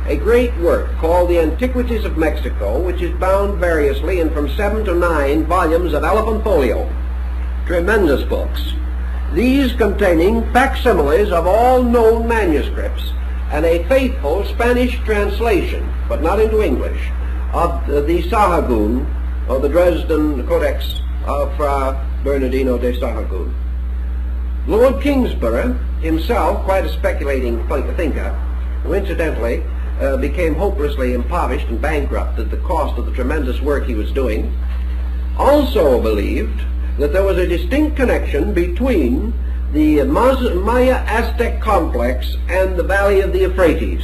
a great work called The Antiquities of Mexico, which is bound variously in from 7 to 9 volumes of elephant folio. Tremendous books. These containing facsimiles of all known manuscripts and a faithful Spanish translation, but not into English, of the Sahagún, or the Dresden Codex of Fra Bernardino de Sahagún. Lord Kingsborough, himself quite a speculating thinker, who incidentally became hopelessly impoverished and bankrupt at the cost of the tremendous work he was doing, also believed that there was a distinct connection between the Maya-Aztec complex and the Valley of the Euphrates.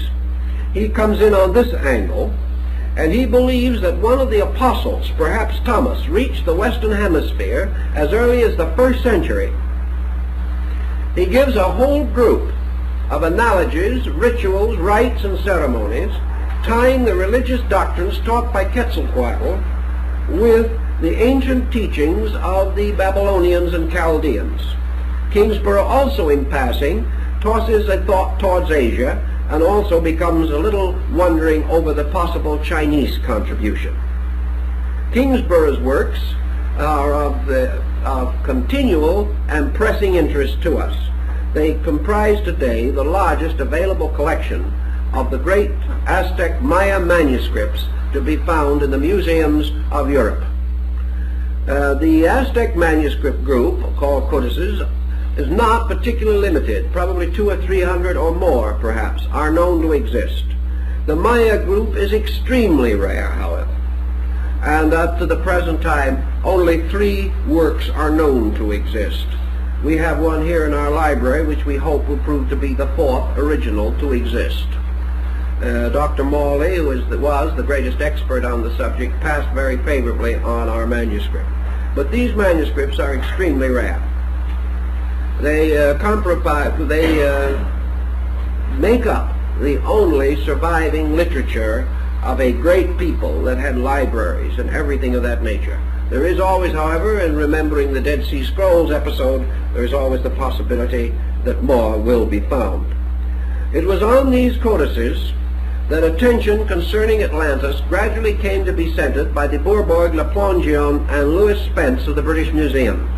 He comes in on this angle, and he believes that one of the apostles, perhaps Thomas, reached the Western Hemisphere as early as the 1st century. He gives a whole group of analogies, rituals, rites, and ceremonies, tying the religious doctrines taught by Quetzalcoatl with the ancient teachings of the Babylonians and Chaldeans. Kingsborough also, in passing, tosses a thought towards Asia and also becomes a little wondering over the possible Chinese contribution. Kingsborough's works are of continual and pressing interest to us. They comprise today the largest available collection of the great Aztec Maya manuscripts to be found in the museums of Europe. The Aztec manuscript group, called codices, is not particularly limited. Probably 200 or 300 or more, perhaps, are known to exist. The Maya group is extremely rare, however, and up to the present time, only 3 works are known to exist. We have one here in our library, which we hope will prove to be the 4th original to exist. Dr. Morley, who was the greatest expert on the subject, passed very favorably on our manuscript. But these manuscripts are extremely rare. They make up the only surviving literature of a great people that had libraries and everything of that nature. There is always, however, in remembering the Dead Sea Scrolls episode, there is always the possibility that more will be found. It was on these codices that attention concerning Atlantis gradually came to be centered by de Bourbourg, Le Plongeon, and Louis Spence of the British Museum.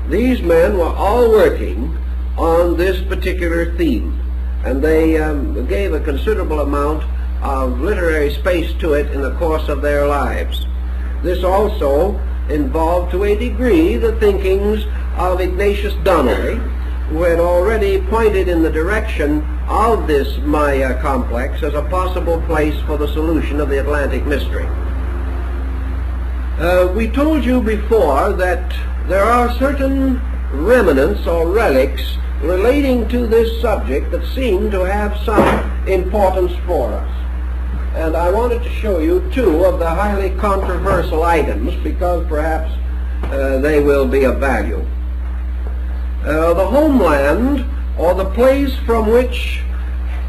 These men were all working on this particular theme, and they gave a considerable amount of literary space to it in the course of their lives. This also involved to a degree the thinkings of Ignatius Donnelly, who had already pointed in the direction of this Maya complex as a possible place for the solution of the Atlantic mystery. We told you before that there are certain remnants or relics relating to this subject that seem to have some importance for us. And I wanted to show you 2 of the highly controversial items because perhaps they will be of value. The homeland, or the place from which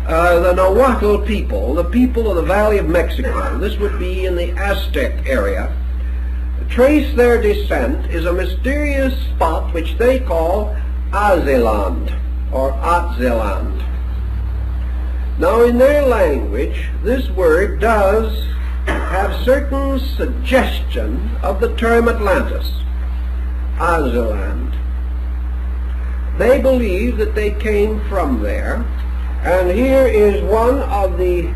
the Nahuatl people, the people of the Valley of Mexico, this would be in the Aztec area, trace their descent, is a mysterious spot which they call Azeland, or Atzeland. Now, in their language, this word does have certain suggestion of the term Atlantis, Azeland. They believe that they came from there, and here is one of the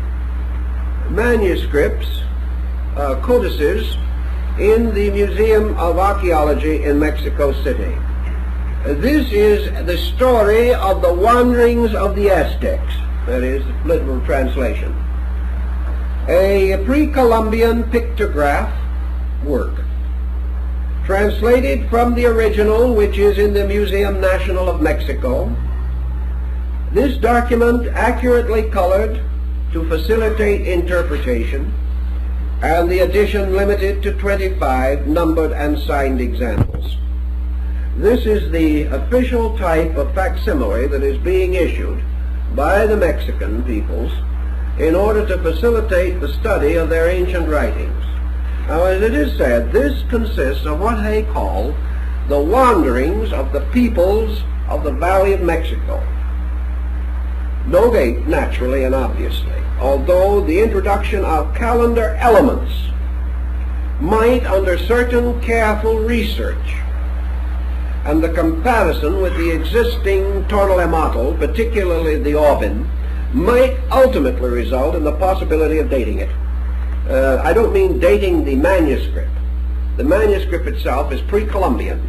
manuscripts, codices, in the Museum of Archaeology in Mexico City. This is the story of the wanderings of the Aztecs. That is the literal translation. A pre-Columbian pictograph work, translated from the original, which is in the Museum National of Mexico. This document accurately colored to facilitate interpretation, and the edition limited to 25 numbered and signed examples. This is the official type of facsimile that is being issued by the Mexican peoples in order to facilitate the study of their ancient writings. Now, as it is said, this consists of what they call the wanderings of the peoples of the Valley of Mexico. No date, naturally and obviously, although the introduction of calendar elements might, under certain careful research and the comparison with the existing Tonalematl, particularly the Orbin, might ultimately result in the possibility of dating it. I don't mean dating the manuscript. The manuscript itself is pre-Columbian,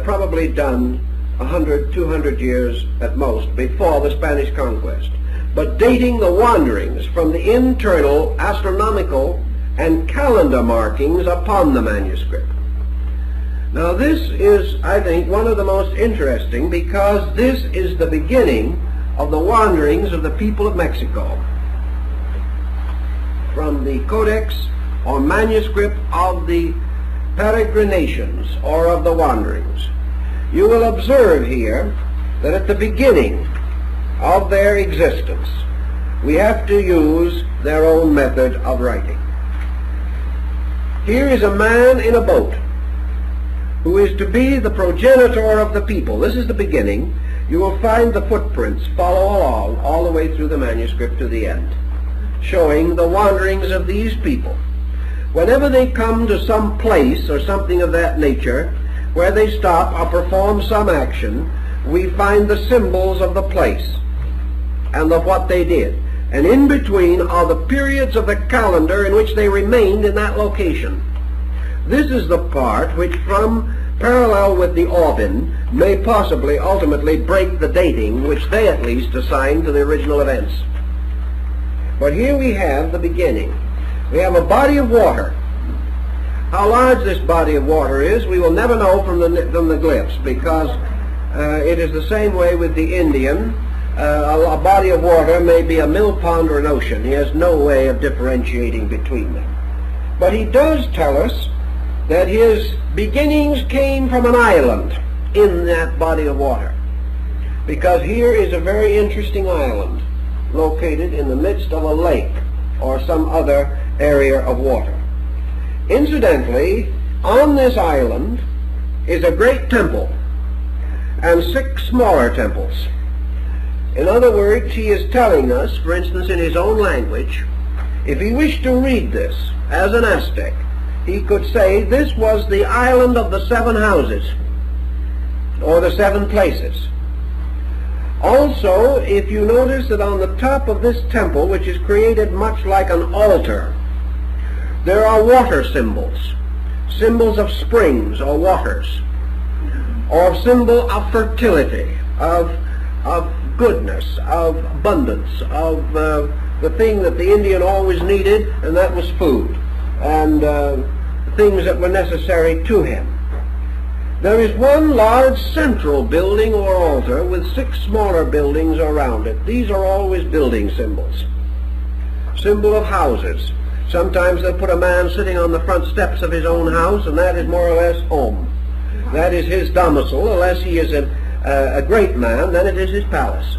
probably done 100, 200 years at most before the Spanish conquest. But dating the wanderings from the internal astronomical and calendar markings upon the manuscript. Now this is, I think, one of the most interesting, because this is the beginning of the wanderings of the people of Mexico. From the codex or manuscript of the peregrinations, or of the wanderings, you will observe here that at the beginning of their existence, we have to use their own method of writing. Here is a man in a boat who is to be the progenitor of the people. This is the beginning. You will find the footprints follow along all the way through the manuscript to the end, showing the wanderings of these people. Whenever they come to some place or something of that nature, where they stop or perform some action, we find the symbols of the place and of what they did. And in between are the periods of the calendar in which they remained in that location. This is the part which, from parallel with the Orbin, may possibly ultimately break the dating which they at least assign to the original events. But here we have the beginning. We have a body of water. How large this body of water is, we will never know from the glyphs, because it is the same way with the Indian. A body of water may be a mill pond or an ocean. He has no way of differentiating between them. But he does tell us that his beginnings came from an island in that body of water, because here is a very interesting island located in the midst of a lake or some other area of water. Incidentally, on this island is a great temple and 6 smaller temples. In other words, he is telling us, for instance, in his own language, if he wished to read this as an Aztec, he could say this was the island of the 7 houses, or the 7 places. Also, if you notice that on the top of this temple, which is created much like an altar, there are water symbols, symbols of springs or waters, or symbol of fertility, of goodness, of abundance, of the thing that the Indian always needed, and that was food, and things that were necessary to him. There is one large central building or altar with 6 smaller buildings around it. These are always building symbols. Symbol of houses. Sometimes they'll put a man sitting on the front steps of his own house, and that is more or less home. That is his domicile. Unless he is a great man, then it is his palace.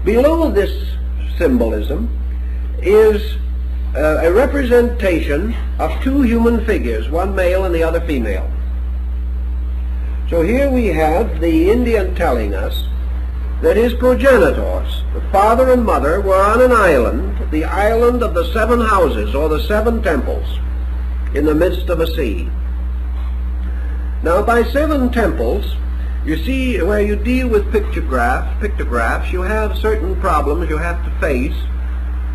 Below this symbolism is a representation of 2 human figures, one male and the other female. So here we have the Indian telling us that his progenitors, the father and mother, were on an island, the island of the 7 houses, or the 7 temples, in the midst of a sea. Now, by 7 temples, you see, where you deal with pictographs, you have certain problems you have to face.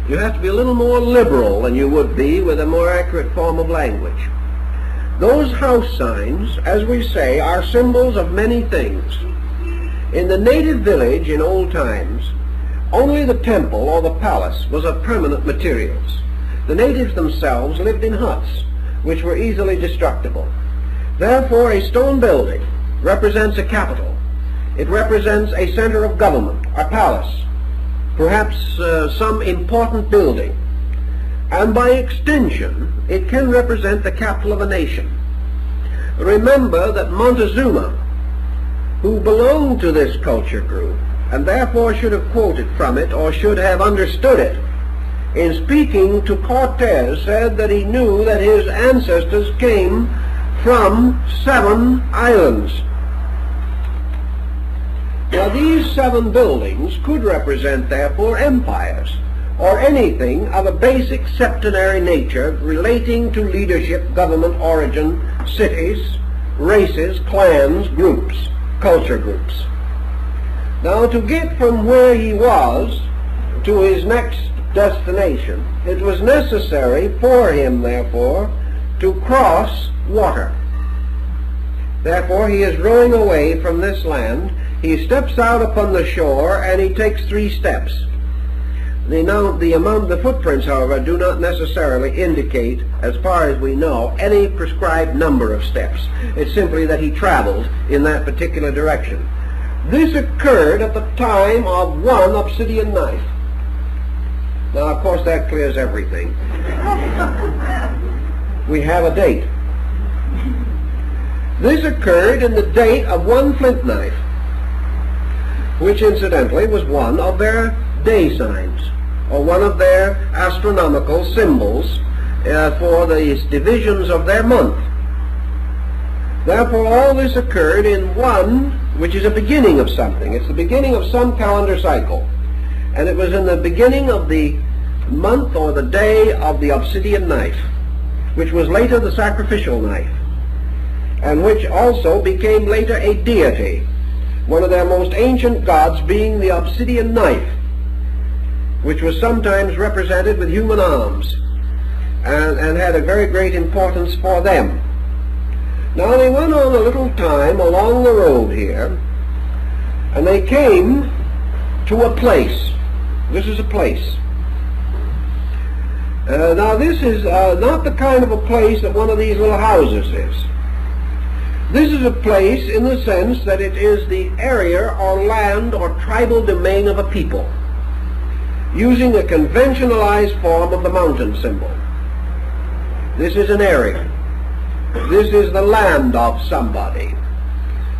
You have to be a little more liberal than you would be with a more accurate form of language. Those house signs, as we say, are symbols of many things. In the native village in old times, only the temple or the palace was of permanent materials. The natives themselves lived in huts, which were easily destructible. Therefore, a stone building represents a capital. It represents a center of government, a palace, perhaps some important building. And by extension, it can represent the capital of a nation. Remember that Montezuma, who belonged to this culture group, and therefore should have quoted from it, or should have understood it, in speaking to Cortez, said that he knew that his ancestors came from 7 islands. Now these 7 buildings could represent, therefore, empires, or anything of a basic septenary nature relating to leadership, government, origin, cities, races, clans, groups, culture groups. Now, to get from where he was to his next destination, it was necessary for him, therefore, to cross water. Therefore, he is rowing away from this land. He steps out upon the shore, and he takes 3 steps. The footprints, however, do not necessarily indicate, as far as we know, any prescribed number of steps. It's simply that he traveled in that particular direction. This occurred at the time of one obsidian knife. Now, of course, that clears everything. We have a date. This occurred in the date of one flint knife, which incidentally was one of their day signs, or one of their astronomical symbols for the divisions of their month. Therefore, all this occurred in one, which is a beginning of something. It's the beginning of some calendar cycle. And it was in the beginning of the month or the day of the obsidian knife, which was later the sacrificial knife, and which also became later a deity, one of their most ancient gods being the obsidian knife, which was sometimes represented with human arms and had a very great importance for them. Now they went on a little time along the road here, and they came to a place. This is a place. Now this is not the kind of a place that one of these little houses is. This is a place in the sense that it is the area or land or tribal domain of a people, using a conventionalized form of the mountain symbol. This is an area. This is the land of somebody.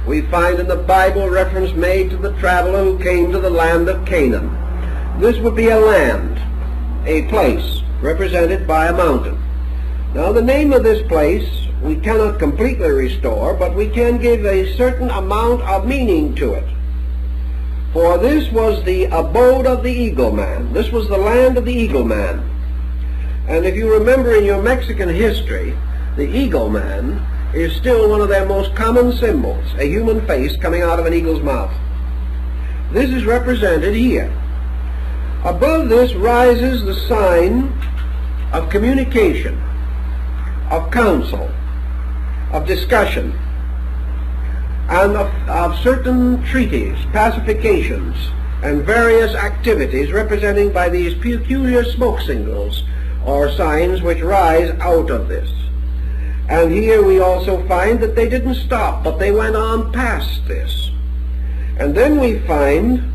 We find in the Bible reference made to the traveler who came to the land of Canaan. This would be a land, a place, represented by a mountain. Now the name of this place we cannot completely restore, but we can give a certain amount of meaning to it. For this was the abode of the eagle man. This was the land of the eagle man. And if you remember in your Mexican history, the eagle man is still one of their most common symbols, a human face coming out of an eagle's mouth. This is represented here. Above this rises the sign of communication, of counsel, of discussion, and of certain treaties, pacifications, and various activities representing by these peculiar smoke signals or signs which rise out of this. And here we also find that they didn't stop, but they went on past this. And then we find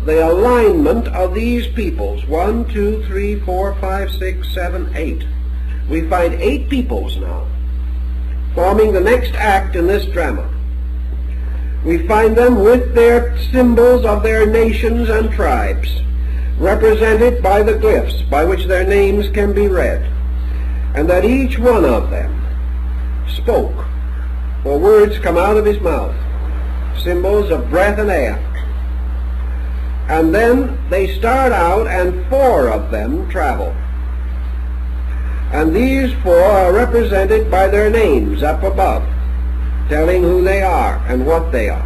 the alignment of these peoples. 1, 2, 3, 4, 5, 6, 7, 8. We find 8 peoples now, forming the next act in this drama. We find them with their symbols of their nations and tribes, represented by the glyphs by which their names can be read, and that each one of them spoke, for words come out of his mouth, symbols of breath and air. And then they start out, and 4 of them travel. And these 4 are represented by their names up above, telling who they are and what they are.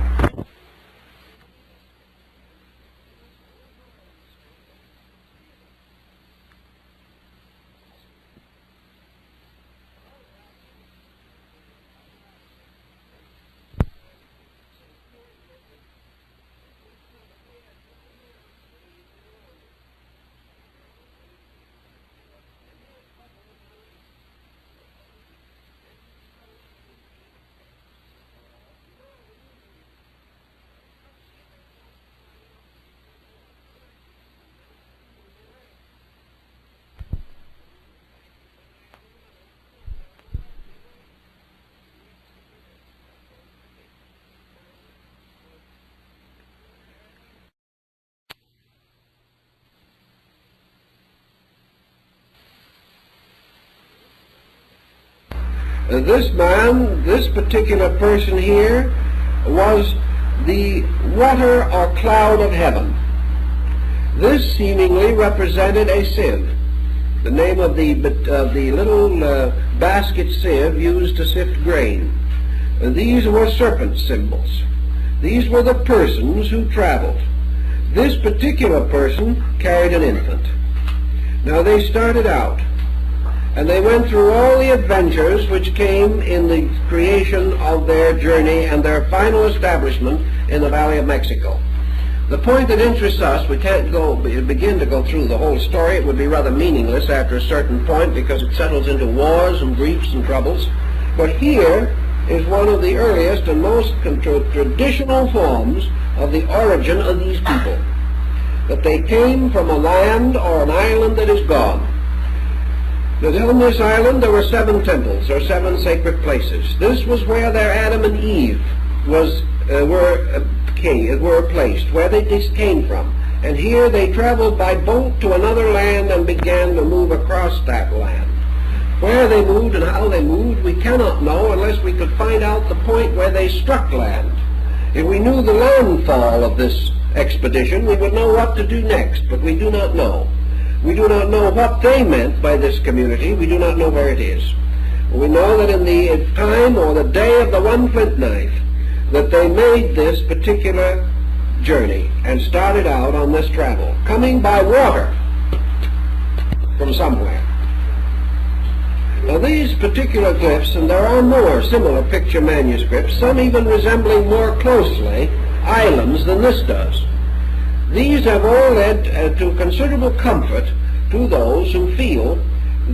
This man, this particular person here, was the water or cloud of heaven. This seemingly represented a sieve, the name of the little basket sieve used to sift grain. And these were serpent symbols. These were the persons who traveled. This particular person carried an infant. Now they started out, and they went through all the adventures which came in the creation of their journey and their final establishment in the Valley of Mexico. The point that interests us, we can't begin to go through the whole story. It would be rather meaningless after a certain point because it settles into wars and griefs and troubles. But here is one of the earliest and most traditional forms of the origin of these people. That they came from a land or an island that is gone. That on this island there were 7 temples, or 7 sacred places. This was where their Adam and Eve were placed, where they came from. And here they traveled by boat to another land and began to move across that land. Where they moved and how they moved, we cannot know unless we could find out the point where they struck land. If we knew the landfall of this expedition, we would know what to do next, but we do not know. We do not know what they meant by this community. We do not know where it is. We know that in the time or the day of the one flint knife, that they made this particular journey and started out on this travel, coming by water from somewhere. Now these particular glyphs, and there are more similar picture manuscripts, some even resembling more closely islands than this does. These have all led to considerable comfort to those who feel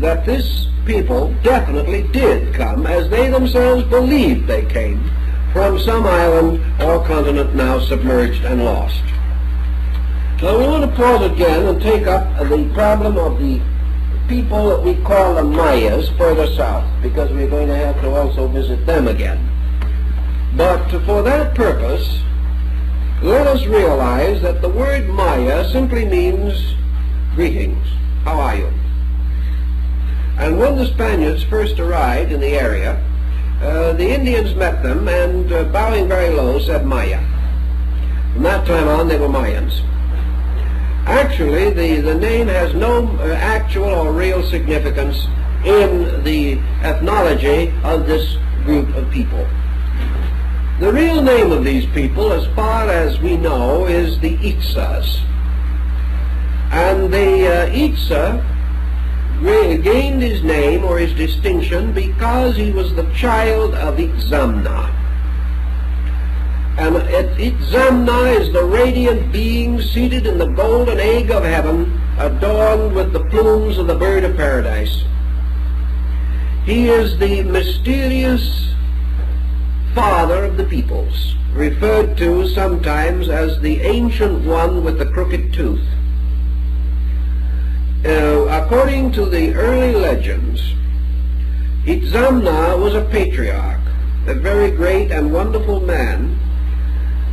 that this people definitely did come, as they themselves believed they came, from some island or continent now submerged and lost. Now we want to pause again and take up the problem of the people that we call the Mayas further south, because we're going to have to also visit them again. But for that purpose, let us realize that the word Maya simply means greetings. How are you? And when the Spaniards first arrived in the area, the Indians met them and, bowing very low, said Maya. From that time on, they were Mayans. Actually, the name has no actual or real significance in the ethnology of this group of people. The real name of these people, as far as we know, is the Itzas. And the Itza gained his name or his distinction because he was the child of Itzamna. And Itzamna is the radiant being seated in the golden egg of heaven, adorned with the plumes of the bird of paradise. He is the mysterious father of the peoples, referred to sometimes as the ancient one with the crooked tooth. According to the early legends, Itzamna was a patriarch, a very great and wonderful man,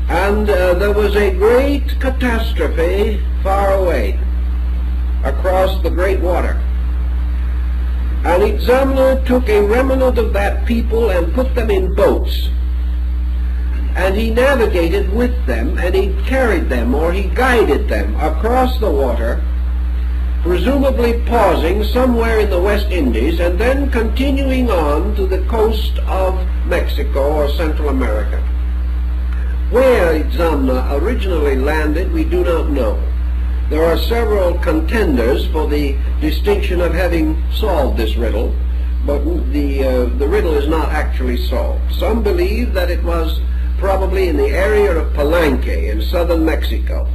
and there was a great catastrophe far away across the great water. And Itzamna took a remnant of that people and put them in boats. And he navigated with them, and he carried them, or he guided them across the water, presumably pausing somewhere in the West Indies and then continuing on to the coast of Mexico or Central America. Where Itzamna originally landed, we do not know. There are several contenders for the distinction of having solved this riddle, but the riddle is not actually solved. Some believe that it was probably in the area of Palenque in southern Mexico.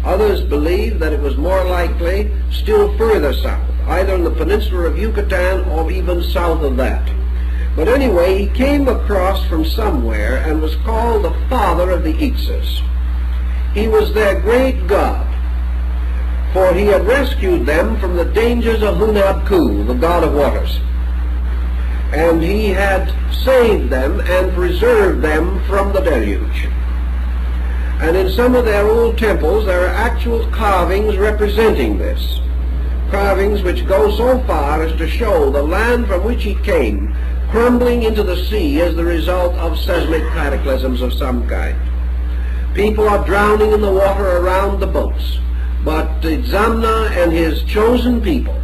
Others believe that it was more likely still further south, either in the peninsula of Yucatan or even south of that. But anyway, he came across from somewhere and was called the father of the Itzas. He was their great god, for he had rescued them from the dangers of Hunabku, the god of waters. And he had saved them and preserved them from the deluge. And in some of their old temples there are actual carvings representing this. Carvings which go so far as to show the land from which he came crumbling into the sea as the result of seismic cataclysms of some kind. People are drowning in the water around the boats, but Itzamna and his chosen people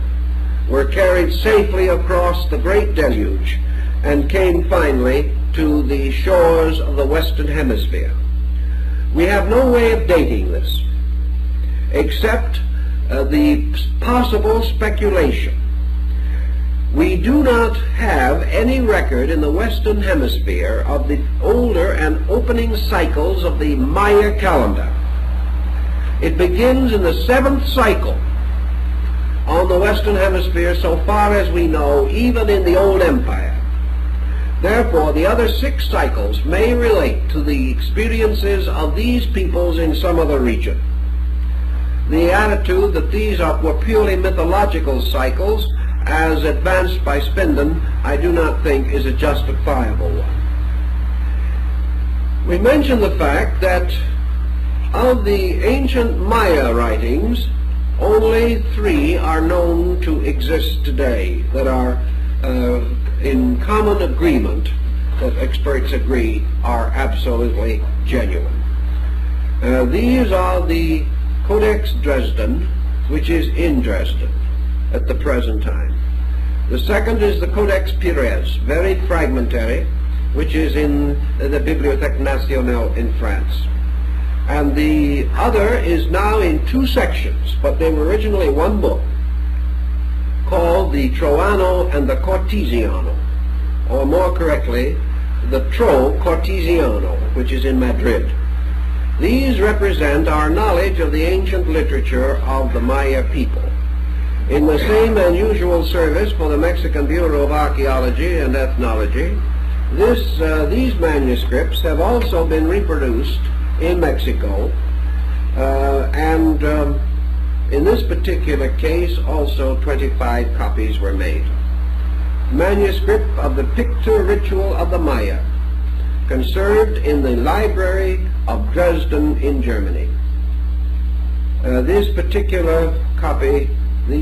were carried safely across the great deluge and came finally to the shores of the Western Hemisphere. We have no way of dating this, except the possible speculation. We do not have any record in the Western Hemisphere of the older and opening cycles of the Maya calendar. It begins in the 7th cycle on the Western Hemisphere, so far as we know, even in the old empire. Therefore, the other 6 cycles may relate to the experiences of these peoples in some other region. The attitude that these were purely mythological cycles, as advanced by Spindon, I do not think is a justifiable one. We mention the fact that of the ancient Maya writings, only 3 are known to exist today that are in common agreement, that experts agree are absolutely genuine. These are the Codex Dresden, which is in Dresden at the present time. The second is the Codex Pires, very fragmentary, which is in the Bibliothèque Nationale in France. And the other is now in 2 sections, but they were originally one book, called the Troano and the Cortesiano, or more correctly, the Tro Cortesiano, which is in Madrid. These represent our knowledge of the ancient literature of the Maya people. In the same unusual service for the Mexican Bureau of Archaeology and Ethnology, these manuscripts have also been reproduced in Mexico, and in this particular case also 25 copies were made. Manuscript of the Picture Ritual of the Maya, conserved in the Library of Dresden in Germany. These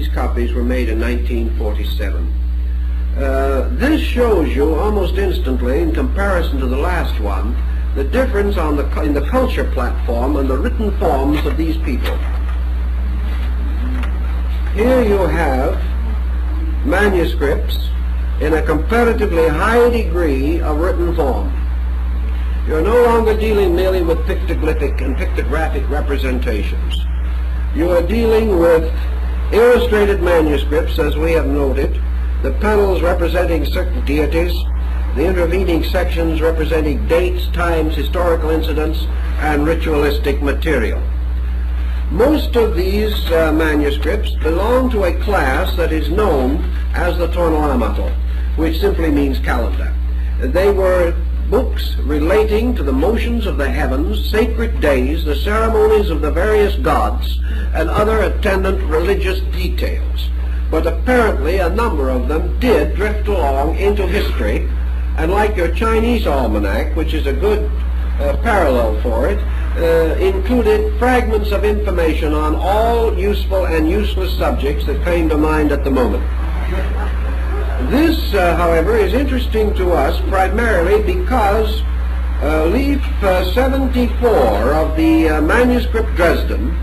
copies were made in 1947. This shows you almost instantly, in comparison to the last one, the difference in the culture platform and the written forms of these people. Here you have manuscripts in a comparatively high degree of written form. You're no longer dealing merely with pictoglyphic and pictographic representations. You are dealing with illustrated manuscripts, as we have noted, the panels representing certain deities, the intervening sections representing dates, times, historical incidents, and ritualistic material. Most of these manuscripts belong to a class that is known as the Tornoamato, which simply means calendar. They were books relating to the motions of the heavens, sacred days, the ceremonies of the various gods, and other attendant religious details. But apparently a number of them did drift along into history, and like your Chinese almanac, which is a good parallel for it, included fragments of information on all useful and useless subjects that came to mind at the moment. This, however, is interesting to us primarily because leaf 74 of the manuscript Dresden,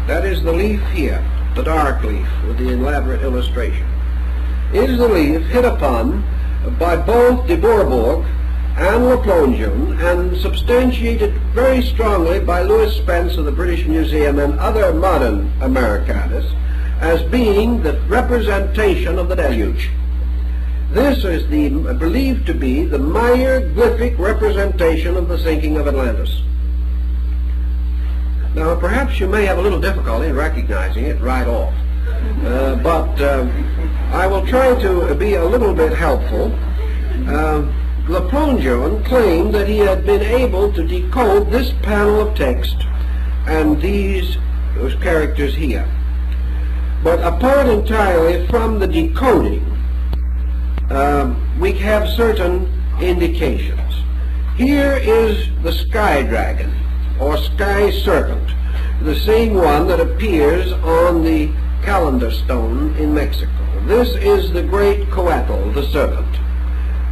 that is the leaf here, the dark leaf with the elaborate illustration, is the leaf hit upon by both de Bourbourg and Le Plongeon, and substantiated very strongly by Louis Spence of the British Museum and other modern Americanists as being the representation of the deluge. This is believed to be the Maya-glyphic representation of the sinking of Atlantis. Now, perhaps you may have a little difficulty in recognizing it right off, but I will try to be a little bit helpful. Le Plongeon claimed that he had been able to decode this panel of text and these characters here. But apart entirely from the decoding, we have certain indications. Here is the sky dragon, or sky serpent, the same one that appears on the calendar stone in Mexico. This is the great Coatl, the serpent.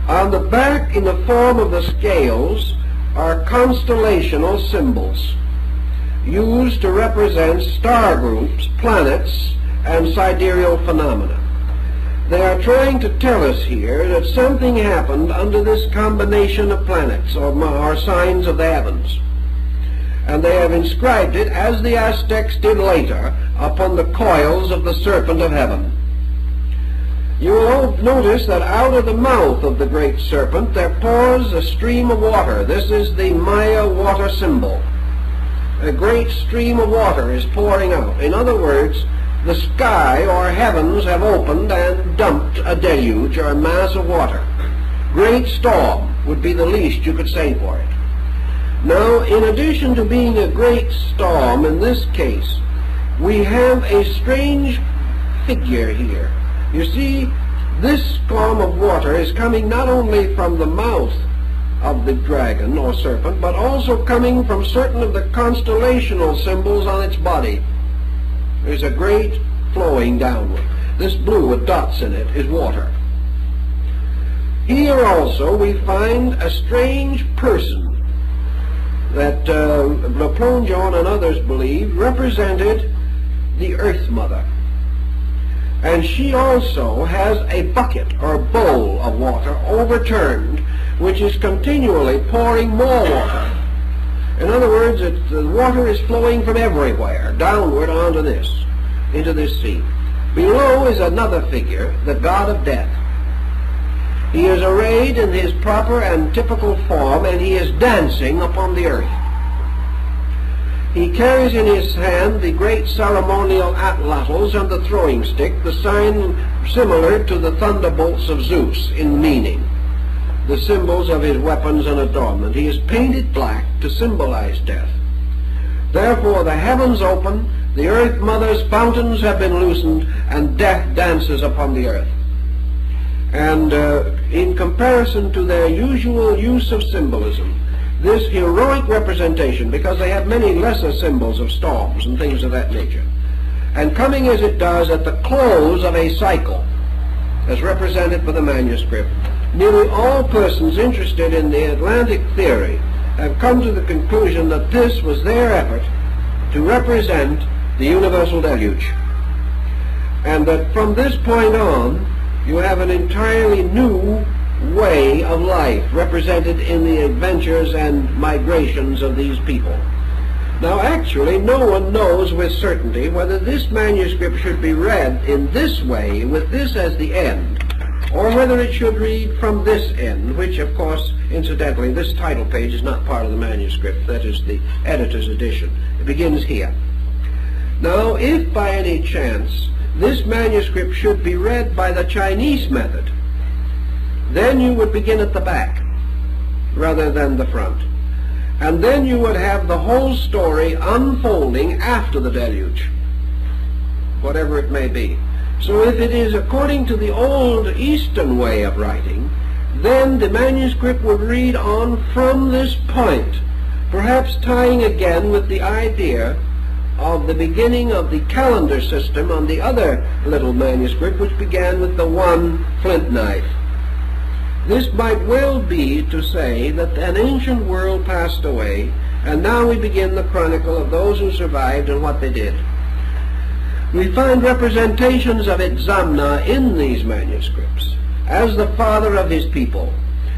On the back, in the form of the scales, are constellational symbols used to represent star groups, planets, and sidereal phenomena. They are trying to tell us here that something happened under this combination of planets, or signs of the heavens. And they have inscribed it, as the Aztecs did later, upon the coils of the serpent of heaven. You will notice that out of the mouth of the great serpent there pours a stream of water. This is the Maya water symbol. a great stream of water is pouring out. In other words, the sky or heavens have opened and dumped a deluge or a mass of water. Great storm would be the least you could say for it. Now, in addition to being a great storm in this case, we have a strange figure here. You see, this storm of water is coming not only from the mouth of the dragon or serpent, but also coming from certain of the constellational symbols on its body. There's a great flowing downward. This blue with dots in it is water. Here also we find a strange person that Le Plongeon and others believe represented the Earth Mother. And she also has a bucket or bowl of water overturned, which is continually pouring more water. In other words, the water is flowing from everywhere downward onto this, into this sea. Below is another figure, the god of death. He is arrayed in his proper and typical form, and he is dancing upon the earth. He carries in his hand the great ceremonial atlatls and the throwing stick, the sign similar to the thunderbolts of Zeus in meaning, the symbols of his weapons and adornment. He is painted black to symbolize death. Therefore the heavens open, the Earth Mother's fountains have been loosened, and death dances upon the earth. And in comparison to their usual use of symbolism, this heroic representation, because they have many lesser symbols of storms and things of that nature, and coming as it does at the close of a cycle, as represented by the manuscript, nearly all persons interested in the Atlantic theory have come to the conclusion that this was their effort to represent the universal deluge, and that from this point on you have an entirely new way of life represented in the adventures and migrations of these people. Now actually no one knows with certainty whether this manuscript should be read in this way, with this as the end, or whether it should read from this end, which of course, incidentally, this title page is not part of the manuscript. That is the editor's edition. It begins here. Now if by any chance this manuscript should be read by the Chinese method, then you would begin at the back rather than the front. And then you would have the whole story unfolding after the deluge, whatever it may be. So if it is according to the old Eastern way of writing, then the manuscript would read on from this point, perhaps tying again with the idea of the beginning of the calendar system on the other little manuscript, which began with the one flint knife. This might well be to say that an ancient world passed away, and now we begin the chronicle of those who survived and what they did. We find representations of Itzamna in these manuscripts as the father of his people,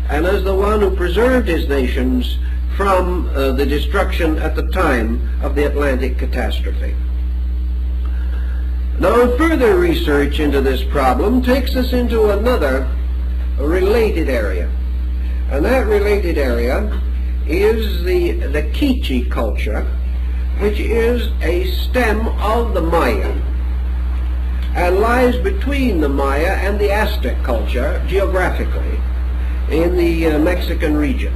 and as the one who preserved his nations from the destruction at the time of the Atlantic catastrophe. Now further research into this problem takes us into another related area, and that related area is the Quiche culture, which is a stem of the Maya and lies between the Maya and the Aztec culture geographically in the Mexican region.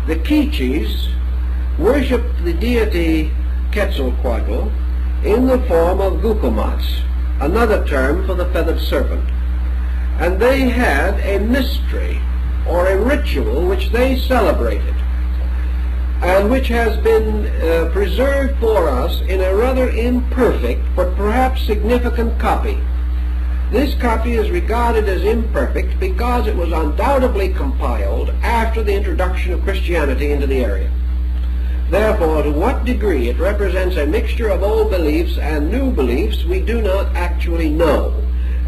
The Quiches worship the deity Quetzalcoatl in the form of Gucumats, another term for the feathered serpent. And they had a mystery or a ritual which they celebrated, and which has been preserved for us in a rather imperfect but perhaps significant copy. This copy is regarded as imperfect because it was undoubtedly compiled after the introduction of Christianity into the area. Therefore, to what degree it represents a mixture of old beliefs and new beliefs we do not actually know,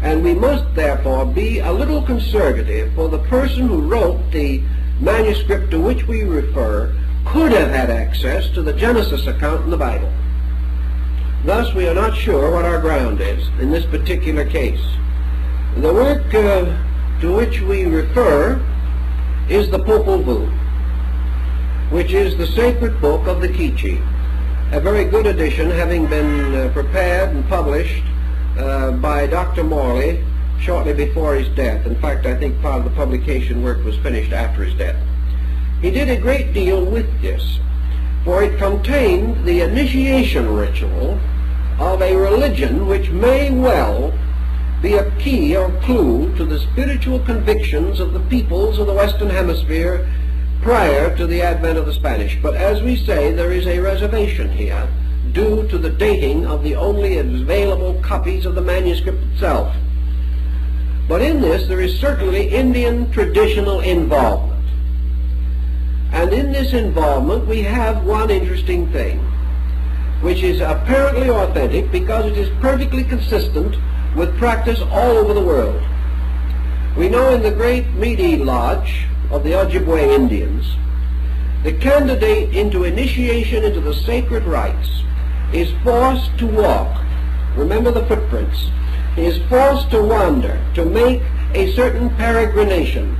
and we must therefore be a little conservative, for the person who wrote the manuscript to which we refer could have had access to the Genesis account in the Bible. Thus, we are not sure what our ground is in this particular case. The work to which we refer is the Popol Vuh, which is the sacred book of the Quiche. a very good edition having been prepared and published by Dr. Morley shortly before his death. In fact, I think part of the publication work was finished after his death. He did a great deal with this, for it contained the initiation ritual of a religion which may well be a key or clue to the spiritual convictions of the peoples of the Western Hemisphere prior to the advent of the Spanish. But as we say, there is a reservation here due to the dating of the only available copies of the manuscript itself. But in this there is certainly Indian traditional involvement. And in this involvement we have one interesting thing, which is apparently authentic because it is perfectly consistent with practice all over the world. We know in the great Meade Lodge of the Ojibwe Indians, the candidate into initiation into the sacred rites is forced to walk. Remember the footprints. He is forced to wander, to make a certain peregrination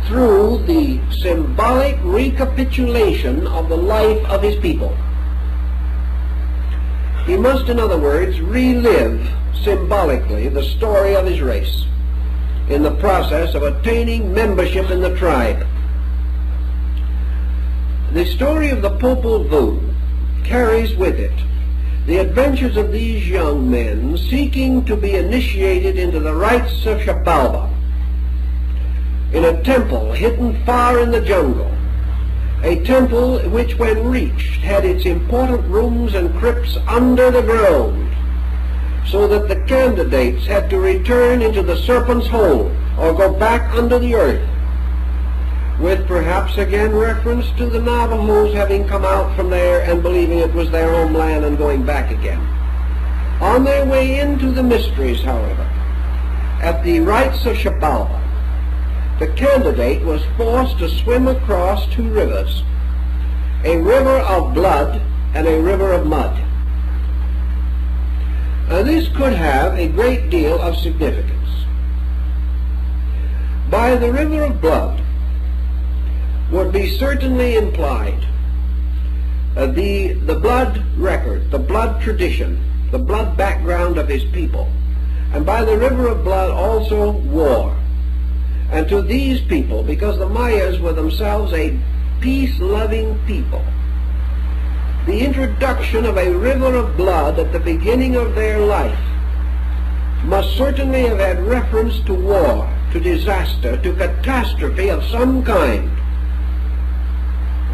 through the symbolic recapitulation of the life of his people. He must, in other words, relive symbolically the story of his race in the process of attaining membership in the tribe. The story of the Popol Vuh carries with it the adventures of these young men seeking to be initiated into the rites of Shapalba in a temple hidden far in the jungle, a temple which when reached had its important rooms and crypts under the ground, so that the candidates had to return into the serpent's hole or go back under the earth, with perhaps again reference to the Navajos having come out from there and believing it was their homeland and going back again. On their way into the mysteries, however, at the rites of Shapalba, the candidate was forced to swim across two rivers, a river of blood and a river of mud. This could have a great deal of significance. By the river of blood would be certainly implied the blood record, the blood tradition, the blood background of his people. And by the river of blood also war. And to these people, because the Mayas were themselves a peace-loving people, the introduction of a river of blood at the beginning of their life must certainly have had reference to war, to disaster, to catastrophe of some kind,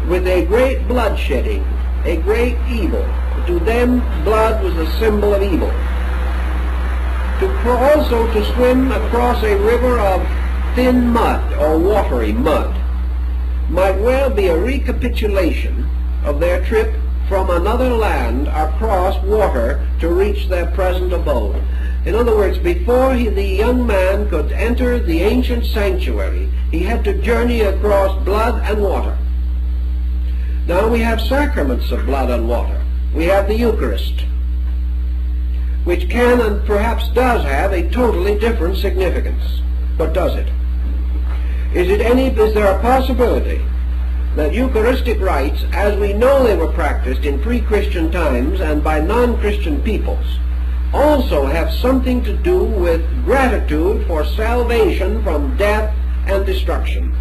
with a great bloodshedding, a great evil. To them, blood was a symbol of evil. Also to swim across a river of thin mud or watery mud might well be a recapitulation of their trip from another land across water to reach their present abode. In other words, before the young man could enter the ancient sanctuary, he had to journey across blood and water. Now we have sacraments of blood and water. We have the Eucharist, which can and perhaps does have a totally different significance. But does it? Is there a possibility that Eucharistic rites, as we know they were practiced in pre-Christian times and by non-Christian peoples, also have something to do with gratitude for salvation from death and destruction?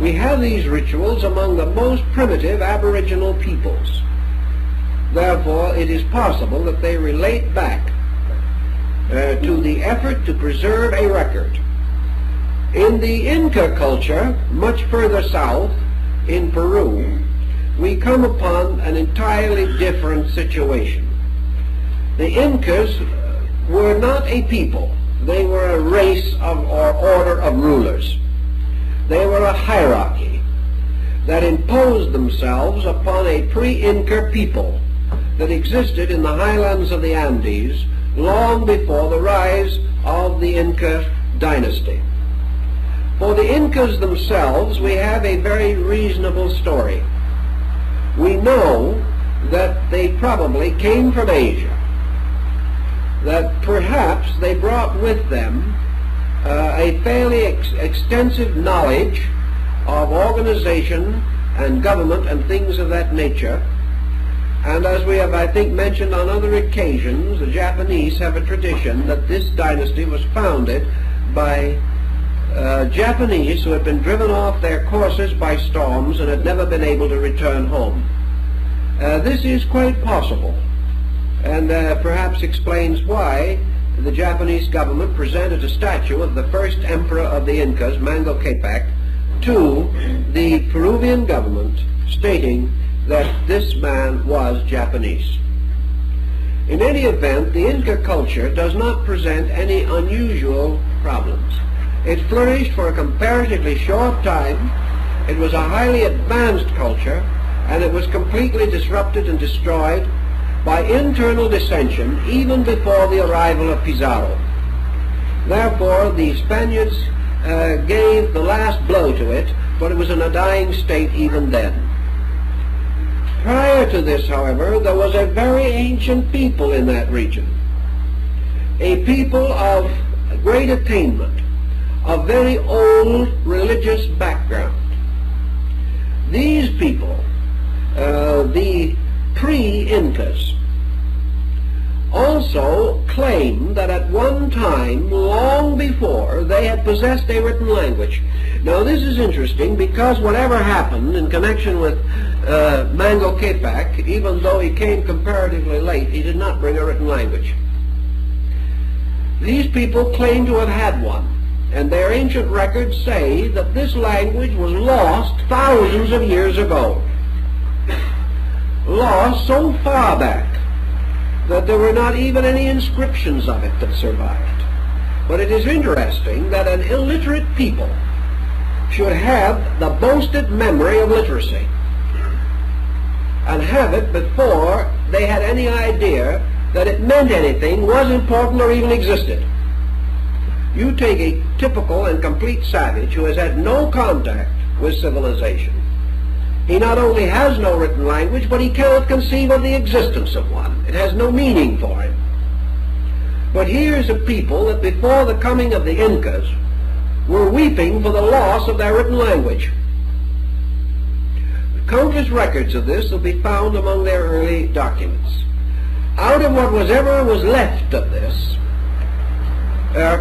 We have these rituals among the most primitive aboriginal peoples. Therefore, it is possible that they relate back to the effort to preserve a record. In the Inca culture, much further south, in Peru, we come upon an entirely different situation. The Incas were not a people. They were a race or order of rulers. They were a hierarchy that imposed themselves upon a pre-Inca people that existed in the highlands of the Andes long before the rise of the Inca dynasty. For the Incas themselves, we have a very reasonable story. We know that they probably came from Asia, that perhaps they brought with them a fairly extensive knowledge of organization and government and things of that nature, And as we have, I think, mentioned on other occasions, the Japanese have a tradition that this dynasty was founded by Japanese who had been driven off their courses by storms and had never been able to return home. This is quite possible, and perhaps explains why the Japanese government presented a statue of the first emperor of the Incas, Manco Capac, to the Peruvian government, stating that this man was Japanese. In any event, the Inca culture does not present any unusual problems. It flourished for a comparatively short time. It was a highly advanced culture, and it was completely disrupted and destroyed by internal dissension even before the arrival of Pizarro. Therefore, the Spaniards gave the last blow to it, but it was in a dying state even then. Prior to this, however, there was a very ancient people in that region, a people of great attainment, of very old religious background. These people, the pre-Incas, also claimed that at one time, long before, they had possessed a written language. Now this is interesting because whatever happened in connection with Manco Capac, even though he came comparatively late, he did not bring a written language. These people claim to have had one, and their ancient records say that this language was lost thousands of years ago. Lost so far back that there were not even any inscriptions of it that survived. But it is interesting that an illiterate people should have the boasted memory of literacy, and have it before they had any idea that it meant anything, was important, or even existed. You take a typical and complete savage who has had no contact with civilization. He not only has no written language, but he cannot conceive of the existence of one. It has no meaning for him. But here is a people that before the coming of the Incas were weeping for the loss of their written language. Countless records of this will be found among their early documents. Out of whatever was left of this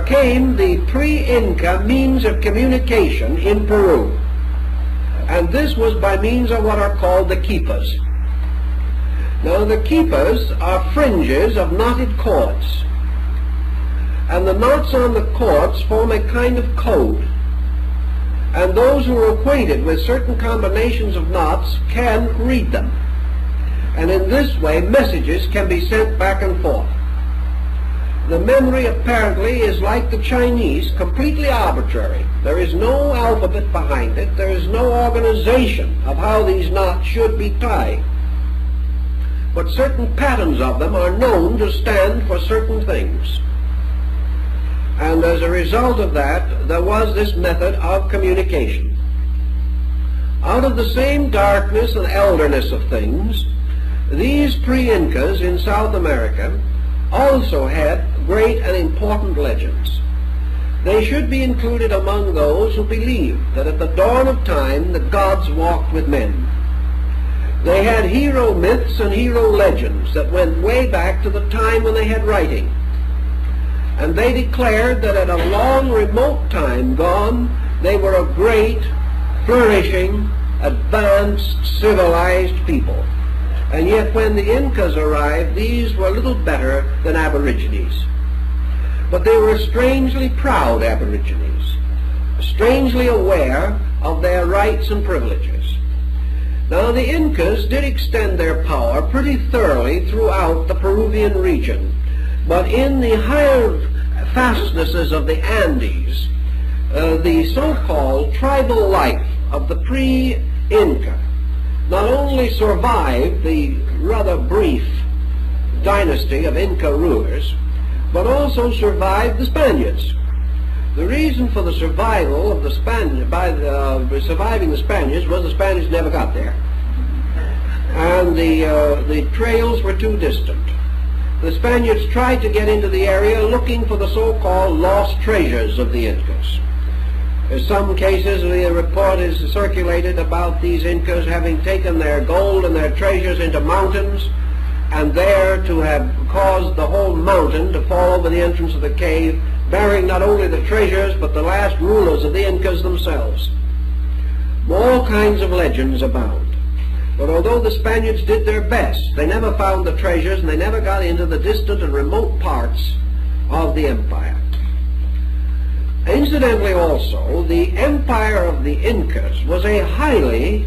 came the pre-Inca means of communication in Peru. And this was by means of what are called the quipas. Now the quipas are fringes of knotted cords, and the knots on the cords form a kind of code, and those who are acquainted with certain combinations of knots can read them, and in this way messages can be sent back and forth. The memory apparently is like the Chinese, completely arbitrary. There is no alphabet behind it. There is no organization of how these knots should be tied. But certain patterns of them are known to stand for certain things. And as a result of that, there was this method of communication. Out of the same darkness and elderness of things, these pre-Incas in South America also had great and important legends. They should be included among those who believed that at the dawn of time the gods walked with men. They had hero myths and hero legends that went way back to the time when they had writing. And they declared that at a long remote time gone, they were a great, flourishing, advanced, civilized people. And yet when the Incas arrived, these were little better than aborigines. But they were strangely proud aborigines, strangely aware of their rights and privileges. Now the Incas did extend their power pretty thoroughly throughout the Peruvian region, but in the higher fastnesses of the Andes, the so-called tribal life of the pre-Inca not only survived the rather brief dynasty of Inca rulers, but also survived the Spaniards. The reason for the survival of the Spaniards, surviving the Spaniards, was the Spaniards never got there, and the trails were too distant. The Spaniards tried to get into the area looking for the so-called lost treasures of the Incas. In some cases, the report is circulated about these Incas having taken their gold and their treasures into mountains, and there to have caused the whole mountain to fall over the entrance of the cave, bearing not only the treasures, but the last rulers of the Incas themselves. All kinds of legends abound. But although the Spaniards did their best, they never found the treasures, and they never got into the distant and remote parts of the empire. Incidentally also, the empire of the Incas was a highly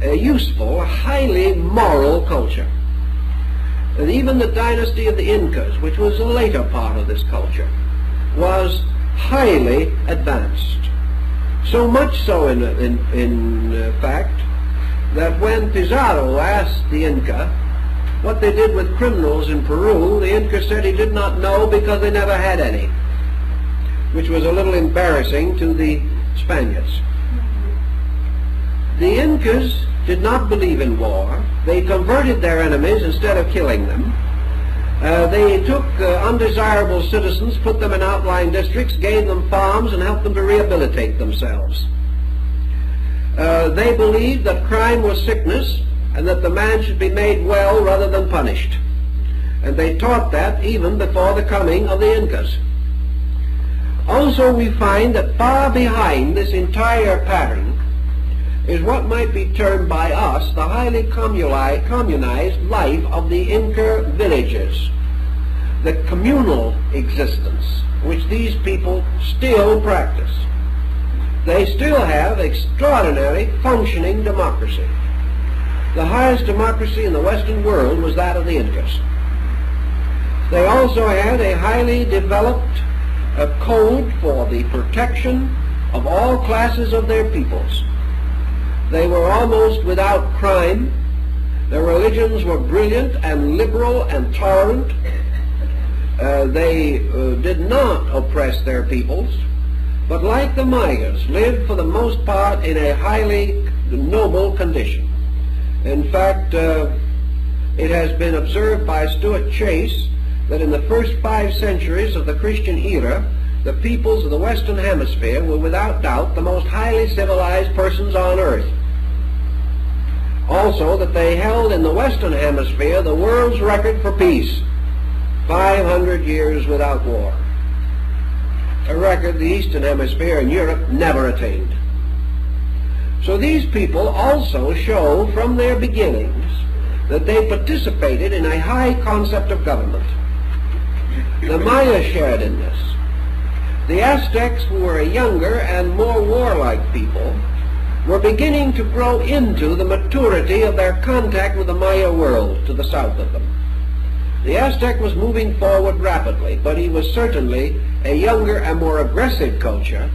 useful, highly moral culture. And even the dynasty of the Incas, which was a later part of this culture, was highly advanced. So much so, in fact, that when Pizarro asked the Inca what they did with criminals in Peru, the Inca said he did not know because they never had any, which was a little embarrassing to the Spaniards. The Incas did not believe in war. They converted their enemies instead of killing them. They took undesirable citizens, put them in outlying districts, gave them farms, and helped them to rehabilitate themselves. They believed that crime was sickness, and that the man should be made well rather than punished. And they taught that even before the coming of the Incas. Also, we find that far behind this entire pattern is what might be termed by us the highly communized life of the Inca villages, the communal existence which these people still practice. They still have extraordinary functioning democracy. The highest democracy in the Western world was that of the Incas. They also had a highly developed code for the protection of all classes of their peoples. They were almost without crime. Their religions were brilliant and liberal and tolerant. They did not oppress their peoples, but like the Mayas, lived for the most part in a highly noble condition. In fact, it has been observed by Stuart Chase that in the first 5 centuries of the Christian era, the peoples of the Western Hemisphere were without doubt the most highly civilized persons on earth. Also, that they held in the Western Hemisphere the world's record for peace, 500 years without war. A record the Eastern Hemisphere and Europe never attained. So these people also show from their beginnings that they participated in a high concept of government. The Maya shared in this. The Aztecs, who were a younger and more warlike people, were beginning to grow into the maturity of their contact with the Maya world to the south of them. The Aztec was moving forward rapidly, but he was certainly a younger and more aggressive culture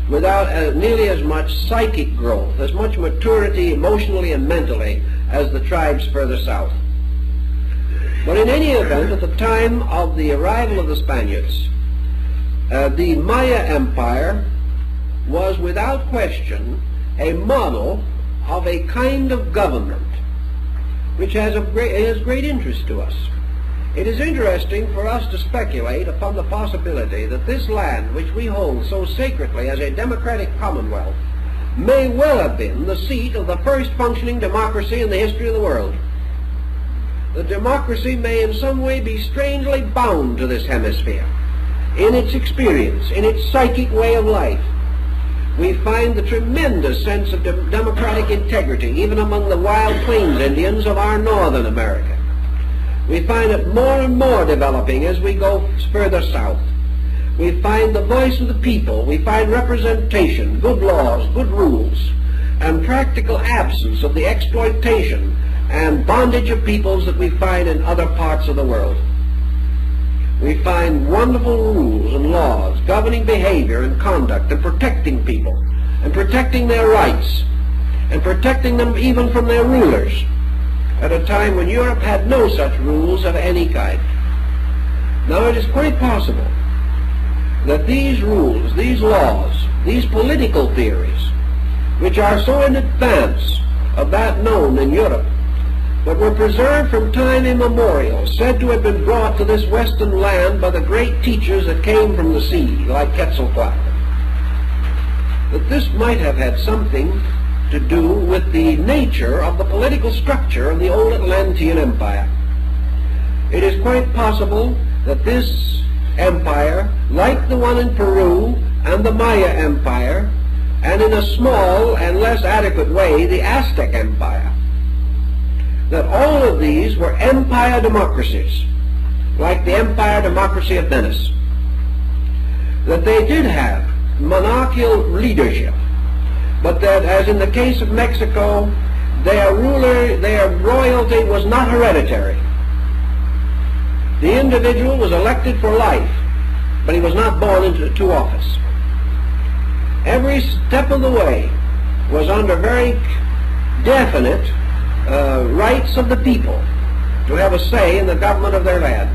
without nearly as much psychic growth, as much maturity emotionally and mentally as the tribes further south. But in any event, at the time of the arrival of the Spaniards, the Maya Empire was without question a model of a kind of government which has great interest to us. It is interesting for us to speculate upon the possibility that this land, which we hold so sacredly as a democratic commonwealth, may well have been the seat of the first functioning democracy in the history of the world. The democracy may in some way be strangely bound to this hemisphere, in its experience, in its psychic way of life. We find the tremendous sense of democratic integrity even among the wild plains Indians of our northern America. We find it more and more developing as we go further south. We find the voice of the people. We find representation, good laws, good rules, and practical absence of the exploitation and bondage of peoples that we find in other parts of the world. We find wonderful rules and laws governing behavior and conduct and protecting people and protecting their rights and protecting them even from their rulers at a time when Europe had no such rules of any kind. Now it is quite possible that these rules, these laws, these political theories, which are so in advance of that known in Europe, but were preserved from time immemorial, said to have been brought to this western land by the great teachers that came from the sea, like Quetzalcoatl. that this might have had something to do with the nature of the political structure of the old Atlantean Empire. It is quite possible that this empire, like the one in Peru and the Maya Empire, and in a small and less adequate way, the Aztec Empire, that all of these were empire democracies, like the empire democracy of Venice, that they did have monarchical leadership, but that, as in the case of Mexico, their ruler, their royalty was not hereditary. The individual was elected for life, but he was not born into office. Every step of the way was under very definite rights of the people to have a say in the government of their land.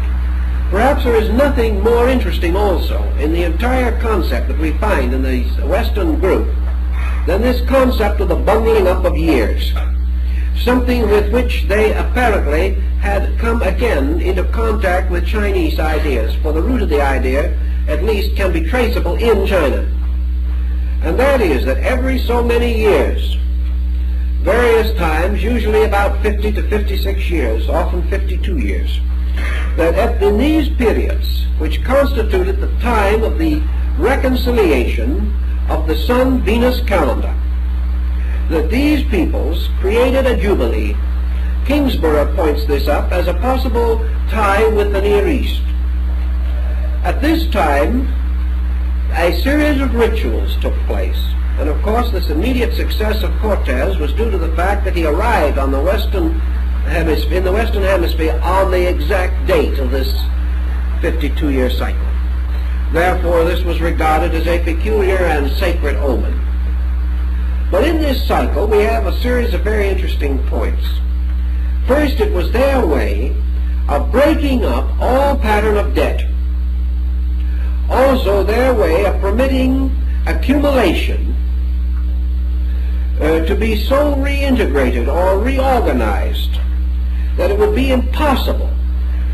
Perhaps there is nothing more interesting also in the entire concept that we find in the Western group than this concept of the bundling up of years, something with which they apparently had come again into contact with Chinese ideas, for the root of the idea at least can be traceable in China. And that is that every so many years, various times, usually about 50 to 56 years, often 52 years, that in these periods, which constituted the time of the reconciliation of the Sun-Venus calendar, that these peoples created a jubilee. Kingsborough points this up as a possible tie with the Near East. At this time, a series of rituals took place, and of course this immediate success of Cortez was due to the fact that he arrived on the Western Hemisphere, in the Western Hemisphere, on the exact date of this 52-year cycle. Therefore, this was regarded as a peculiar and sacred omen. But in this cycle, we have a series of very interesting points. First, it was their way of breaking up all pattern of debt. Also, their way of permitting accumulation to be so reintegrated or reorganized that it would be impossible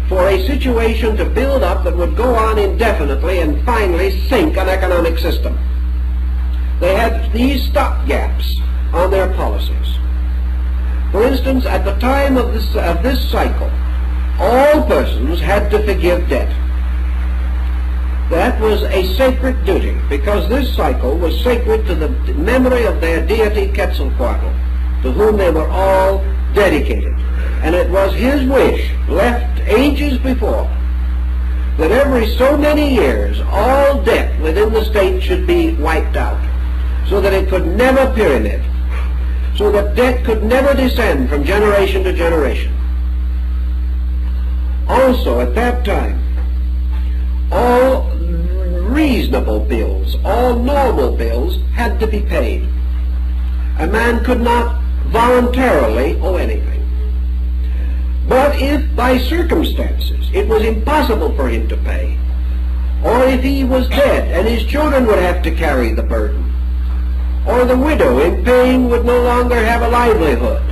for a situation to build up that would go on indefinitely and finally sink an economic system. They had these stop gaps on their policies. For instance, at the time of this cycle, all persons had to forgive debt. That was a sacred duty, because this cycle was sacred to the memory of their deity Quetzalcoatl, to whom they were all dedicated. And it was his wish, left ages before, that every so many years all debt within the state should be wiped out, so that it could never pyramid, so that debt could never descend from generation to generation. Also, at that time, all reasonable bills, all normal bills, had to be paid. A man could not voluntarily owe anything. But if by circumstances it was impossible for him to pay, or if he was dead and his children would have to carry the burden, or the widow in pain would no longer have a livelihood,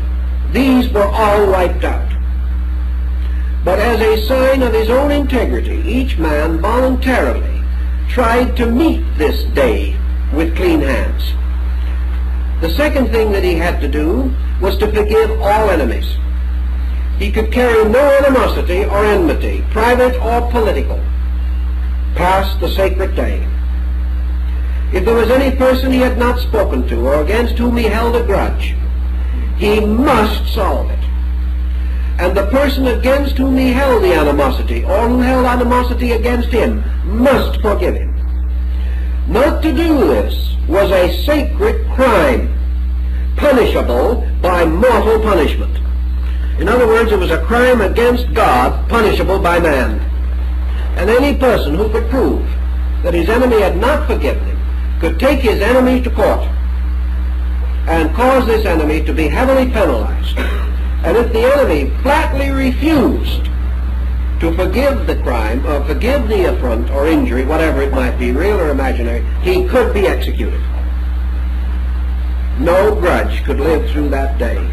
these were all wiped out. But as a sign of his own integrity, each man voluntarily tried to meet this day with clean hands. The second thing that he had to do was to forgive all enemies. He could carry no animosity or enmity, private or political, past the sacred day. If there was any person he had not spoken to or against whom he held a grudge, he must solve it. And the person against whom he held the animosity, or who held animosity against him, must forgive him. Not to do this was a sacred crime, punishable by mortal punishment. In other words, it was a crime against God, punishable by man. And any person who could prove that his enemy had not forgiven him could take his enemy to court and cause this enemy to be heavily penalized. And if the enemy flatly refused to forgive the crime, or forgive the affront or injury, whatever it might be, real or imaginary, he could be executed. No grudge could live through that day,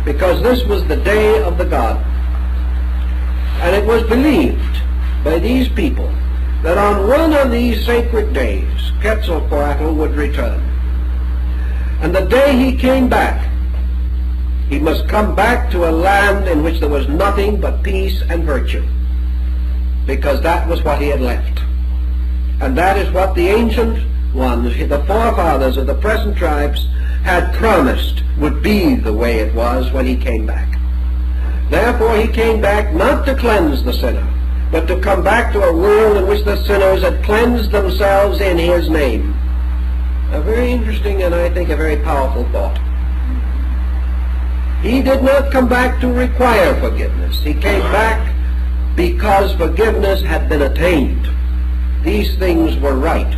because this was the day of the god. And it was believed by these people that on one of these sacred days, Quetzalcoatl would return. And the day he came back, he must come back to a land in which there was nothing but peace and virtue, because that was what he had left. And that is what the ancient ones, the forefathers of the present tribes, had promised would be the way it was when he came back. Therefore he came back not to cleanse the sinner, but to come back to a world in which the sinners had cleansed themselves in his name. A very interesting and I think a very powerful thought. He did not come back to require forgiveness. He came back because forgiveness had been attained. These things were right.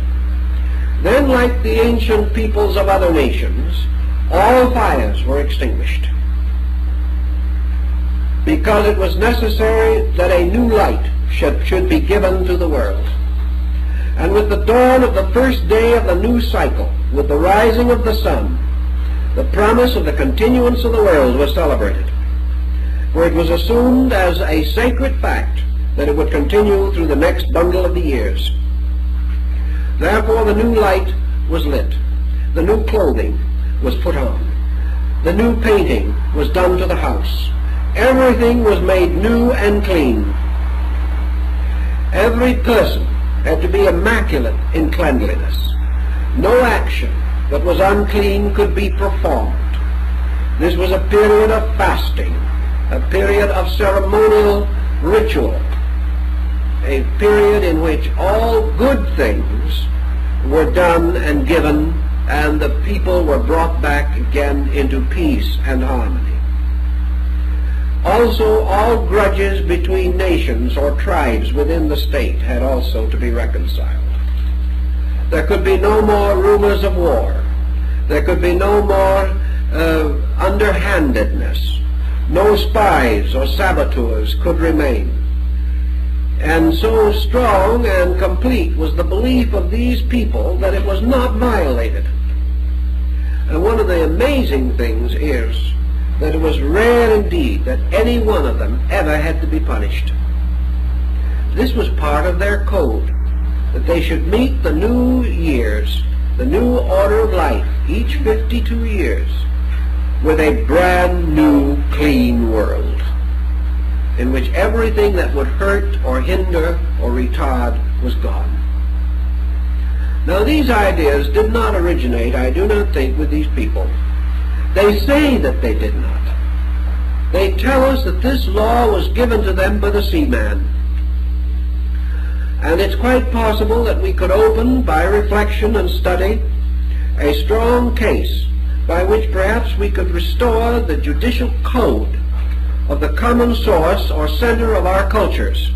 Then, like the ancient peoples of other nations, all fires were extinguished, because it was necessary that a new light should be given to the world. And with the dawn of the first day of the new cycle, with the rising of the sun, the promise of the continuance of the world was celebrated, for it was assumed as a sacred fact that it would continue through the next bundle of the years. Therefore the new light was lit, the new clothing was put on, the new painting was done to the house, everything was made new and clean. Every person had to be immaculate in cleanliness. No action that was unclean could be performed. This was a period of fasting, a period of ceremonial ritual, a period in which all good things were done and given, and the people were brought back again into peace and harmony. Also, all grudges between nations or tribes within the state had also to be reconciled. There could be no more rumors of war. There could be no more underhandedness. No spies or saboteurs could remain. And so strong and complete was the belief of these people that it was not violated. And one of the amazing things is that it was rare indeed that any one of them ever had to be punished. This was part of their code, that they should meet the new years, the new order of life, each 52 years, with a brand new clean world, in which everything that would hurt or hinder or retard was gone. Now these ideas did not originate, I do not think, with these people. They say that they did not. They tell us that this law was given to them by the seaman. And it's quite possible that we could open, by reflection and study, a strong case by which perhaps we could restore the judicial code of the common source or center of our cultures,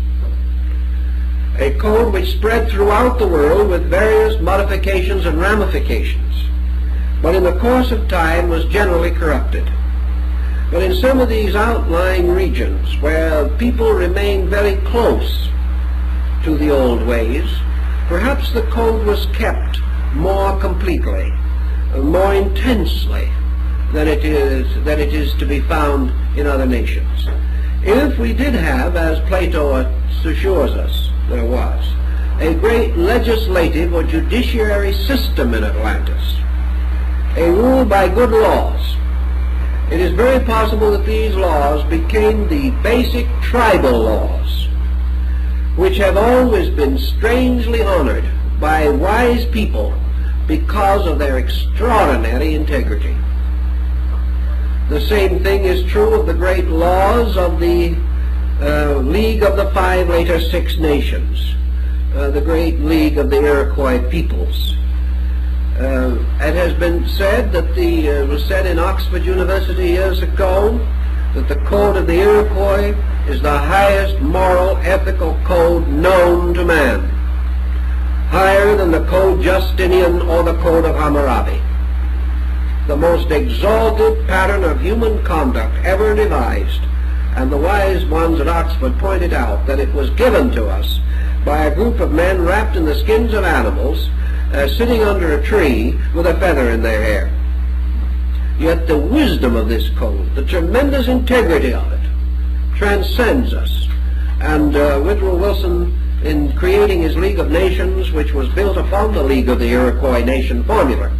a code which spread throughout the world with various modifications and ramifications, but in the course of time was generally corrupted. But in some of these outlying regions where people remain very close to the old ways, perhaps the code was kept more completely, more intensely than it is to be found in other nations. If we did have, as Plato assures us there was, a great legislative or judiciary system in Atlantis, a rule by good laws, it is very possible that these laws became the basic tribal laws, which have always been strangely honored by wise people because of their extraordinary integrity. The same thing is true of the great laws of the League of the Five, later Six Nations, the great League of the Iroquois peoples. It has been said that it was said in Oxford University years ago that the code of the Iroquois is the highest moral, ethical code known to man, higher than the Code Justinian or the Code of Hammurabi, the most exalted pattern of human conduct ever devised. And the wise ones at Oxford pointed out that it was given to us by a group of men wrapped in the skins of animals, sitting under a tree with a feather in their hair. Yet the wisdom of this code, the tremendous integrity of it, transcends us. And Woodrow Wilson, in creating his League of Nations, which was built upon the League of the Iroquois Nation formula,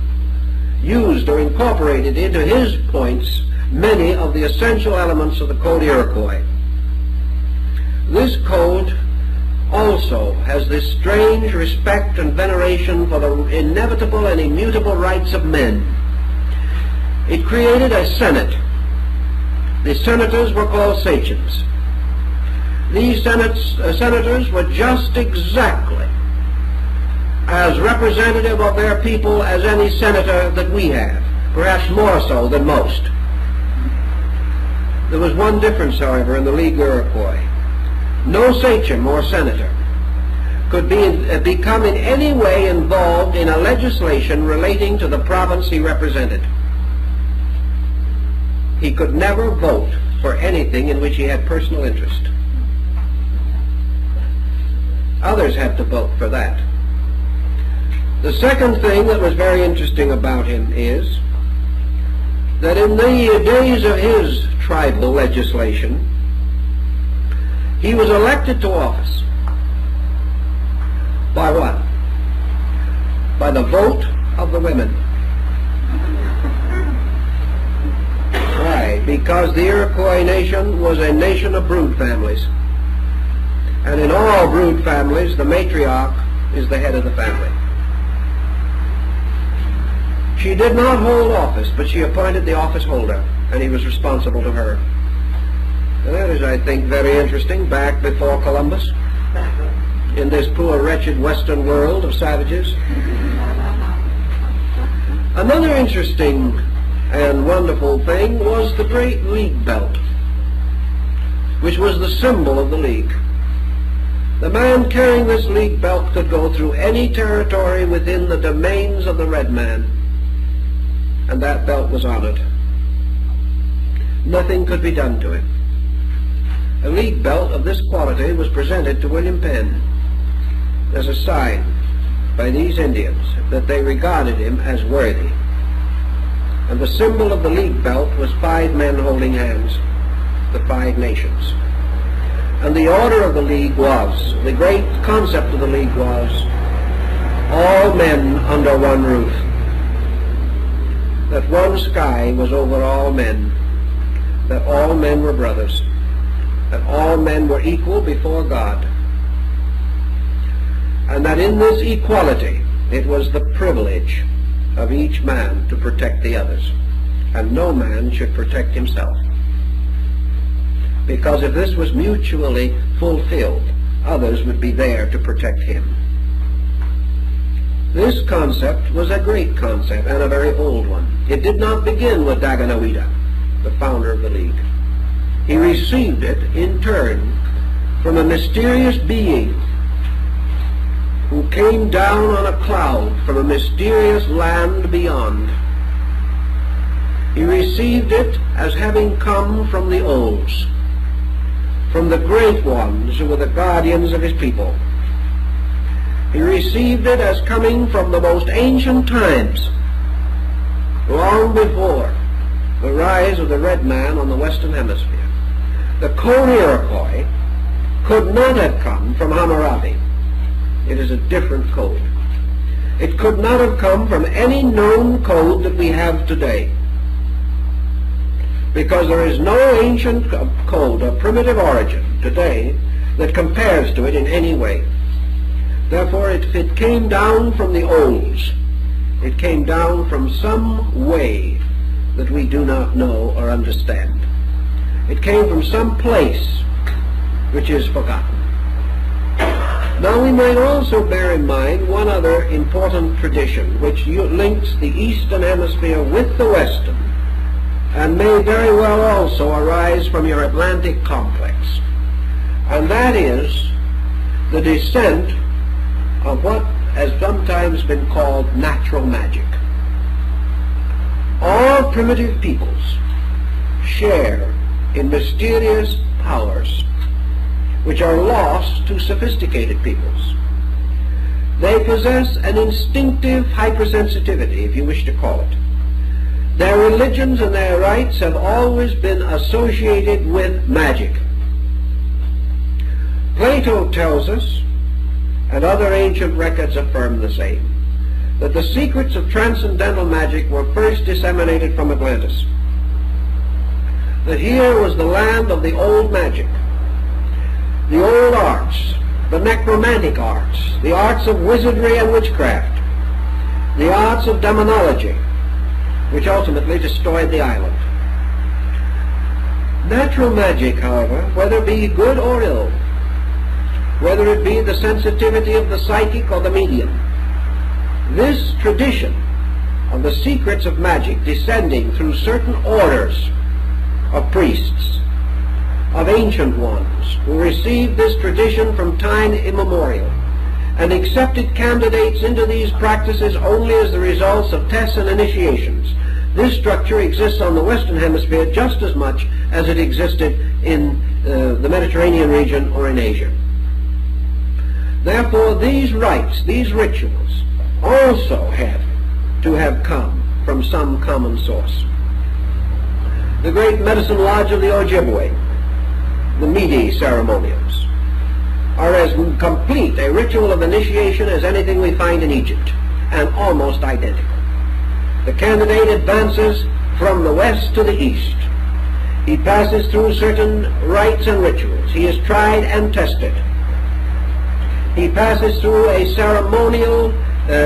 used or incorporated into his points many of the essential elements of the Code Iroquois. This code also has this strange respect and veneration for the inevitable and immutable rights of men. It created a Senate. The senators were called sachems. These senators were just exactly as representative of their people as any senator that we have, perhaps more so than most. There was one difference, however, in the League Iroquois. No sachem or senator could become in any way involved in a legislation relating to the province he represented. He could never vote for anything in which he had personal interest. Others had to vote for that. The second thing that was very interesting about him is that in the days of his tribal legislation, he was elected to office by what? By the vote of the women. Why? Because the Iroquois nation was a nation of brood families. And in all brood families, the matriarch is the head of the family. She did not hold office, but she appointed the office holder, and he was responsible to her. And that is, I think, very interesting, back before Columbus, in this poor, wretched Western world of savages. Another interesting and wonderful thing was the great League Belt, which was the symbol of the League. The man carrying this League Belt could go through any territory within the domains of the red man, and that belt was honored. Nothing could be done to it. A League Belt of this quality was presented to William Penn as a sign by these Indians that they regarded him as worthy. And the symbol of the League Belt was 5 men holding hands, the 5 nations. And the order of the League was, the great concept of the League was, all men under one roof. That one sky was over all men, that all men were brothers, that all men were equal before God, and that in this equality it was the privilege of each man to protect the others, and no man should protect himself. Because if this was mutually fulfilled, others would be there to protect him. This concept was a great concept and a very old one. It did not begin with Daganoweda, the founder of the League. He received it in turn from a mysterious being who came down on a cloud from a mysterious land beyond. He received it as having come from the Olds, from the great ones who were the guardians of his people. He received it as coming from the most ancient times, long before the rise of the red man on the Western Hemisphere. The Code Iroquois could not have come from Hammurabi. It is a different code. It could not have come from any known code that we have today, because there is no ancient code of primitive origin today that compares to it in any way. Therefore, if it came down from the olds, it came down from some way that we do not know or understand. It came from some place which is forgotten. Now we might also bear in mind one other important tradition which links the Eastern Hemisphere with the Western, and may very well also arise from your Atlantic complex, and that is the descent of what has sometimes been called natural magic. All primitive peoples share in mysterious powers which are lost to sophisticated peoples. They possess an instinctive hypersensitivity, if you wish to call it. Their religions and their rites have always been associated with magic. Plato tells us, and other ancient records affirm the same, that the secrets of transcendental magic were first disseminated from Atlantis. That here was the land of the old magic, the old arts, the necromantic arts, the arts of wizardry and witchcraft, the arts of demonology, which ultimately destroyed the island. Natural magic, however, whether it be good or ill, whether it be the sensitivity of the psychic or the medium, this tradition of the secrets of magic descending through certain orders of priests, of ancient ones, who received this tradition from time immemorial and accepted candidates into these practices only as the results of tests and initiations. This structure exists on the Western Hemisphere just as much as it existed in the Mediterranean region or in Asia. Therefore, these rites, these rituals, also had to have come from some common source. The great medicine lodge of the Ojibwe, the Medes ceremonials, are as complete a ritual of initiation as anything we find in Egypt, and almost identical. The candidate advances from the west to the east. He passes through certain rites and rituals. He is tried and tested. He passes through a ceremonial,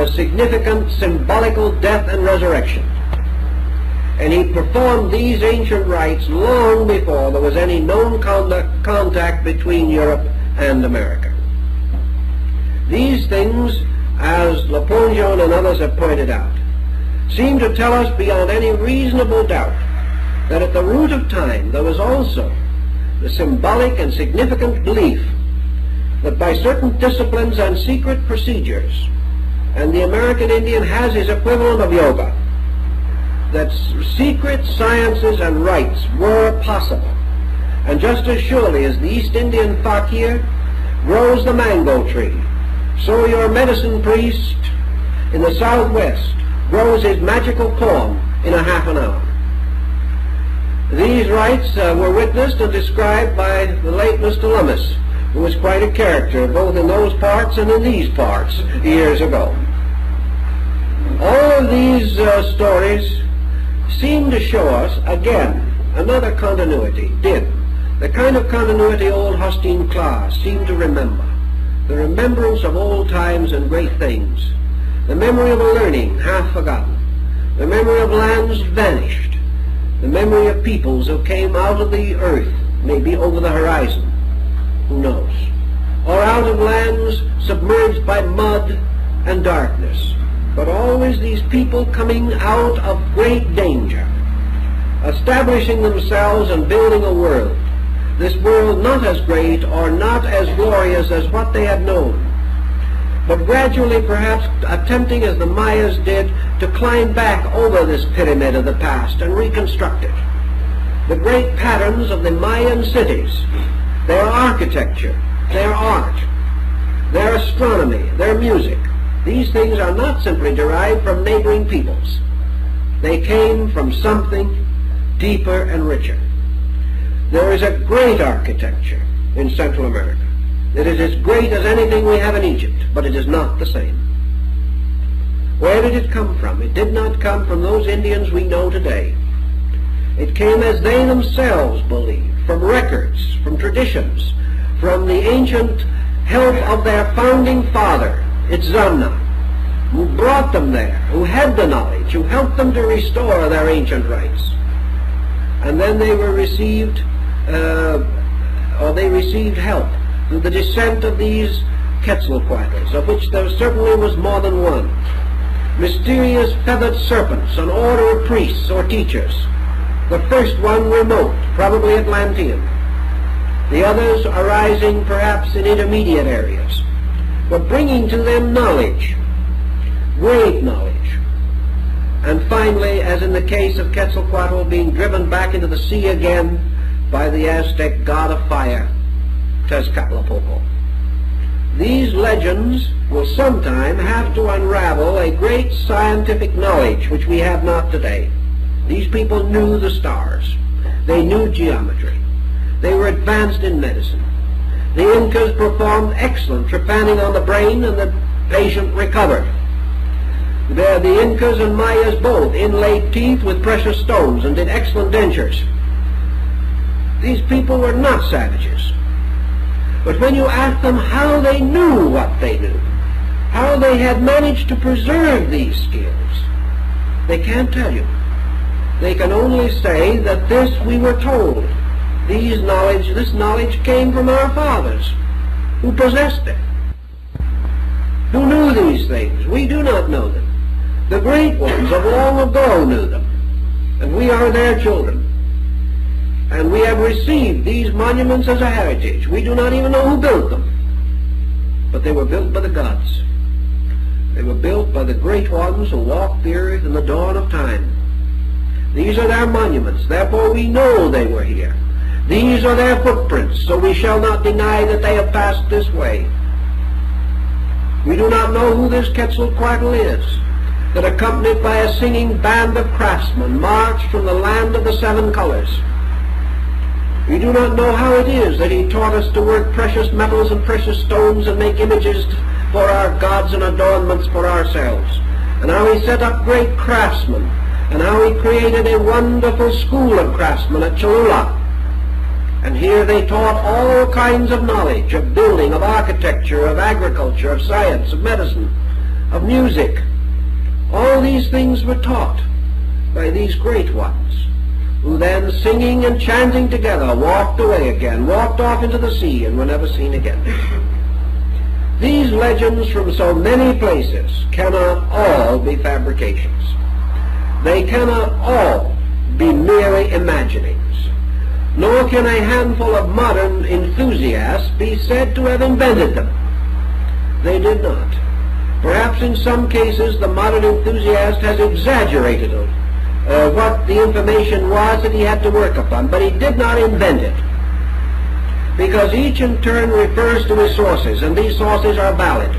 significant, symbolical death and resurrection. And he performed these ancient rites long before there was any known contact between Europe and America. These things, as Lapongeon and others have pointed out, seem to tell us beyond any reasonable doubt that at the root of time there was also the symbolic and significant belief that by certain disciplines and secret procedures, and the American Indian has his equivalent of yoga, that secret sciences and rites were possible. And just as surely as the East Indian fakir grows the mango tree, so your medicine priest in the Southwest grows his magical poem in a half an hour. These rites were witnessed and described by the late Mr. Lummis, who was quite a character both in those parts and in these parts years ago. All of these stories seem to show us, again, another continuity, the kind of continuity old Hostine Claas seemed to remember, the remembrance of old times and great things, the memory of a learning half forgotten, the memory of lands vanished, the memory of peoples who came out of the earth, maybe over the horizon, who knows, or out of lands submerged by mud and darkness, but always these people coming out of great danger, establishing themselves and building a world, this world not as great or not as glorious as what they had known, but gradually perhaps attempting, as the Mayas did, to climb back over this pyramid of the past and reconstruct it. The great patterns of the Mayan cities, their architecture, their art, their astronomy, their music, these things are not simply derived from neighboring peoples. They came from something deeper and richer. There is a great architecture in Central America. It is as great as anything we have in Egypt, but it is not the same. Where did it come from? It did not come from those Indians we know today. It came as they themselves believed, from records, from traditions, from the ancient help of their founding father, Itzamna, who brought them there, who had the knowledge, who helped them to restore their ancient rites. And then they were received, they received help through the descent of these Quetzalcoatlus, of which there certainly was more than one. Mysterious feathered serpents, an order of priests or teachers. The first one remote, probably Atlantean. The others arising perhaps in intermediate areas, but bringing to them knowledge, great knowledge. And finally, as in the case of Quetzalcoatl, being driven back into the sea again by the Aztec god of fire, Tezcatlipoca. These legends will sometime have to unravel a great scientific knowledge which we have not today. These people knew the stars. They knew geometry. They were advanced in medicine. The Incas performed excellent trepanning on the brain, and the patient recovered. The Incas and Mayas both inlaid teeth with precious stones and did excellent dentures. These people were not savages. But when you ask them how they knew what they knew, how they had managed to preserve these skills, they can't tell you. They can only say that this we were told. This knowledge came from our fathers, who possessed it, who knew these things. We do not know them. The great ones of long ago knew them, and we are their children. And we have received these monuments as a heritage. We do not even know who built them, but they were built by the gods. They were built by the great ones who walked the earth in the dawn of time. These are their monuments, therefore we know they were here. These are their footprints, so we shall not deny that they have passed this way. We do not know who this Quetzalcoatl is, that accompanied by a singing band of craftsmen marched from the land of the seven colors. We do not know how it is that he taught us to work precious metals and precious stones and make images for our gods and adornments for ourselves, and how he set up great craftsmen, and how he created a wonderful school of craftsmen at Cholula. And here they taught all kinds of knowledge, of building, of architecture, of agriculture, of science, of medicine, of music. All these things were taught by these great ones, who then, singing and chanting together, walked away again, walked off into the sea, and were never seen again. These legends from so many places cannot all be fabrications. They cannot all be merely imaginings. Nor can a handful of modern enthusiasts be said to have invented them. They did not. Perhaps in some cases the modern enthusiast has exaggerated what the information was that he had to work upon, but he did not invent it. Because each in turn refers to his sources, and these sources are valid.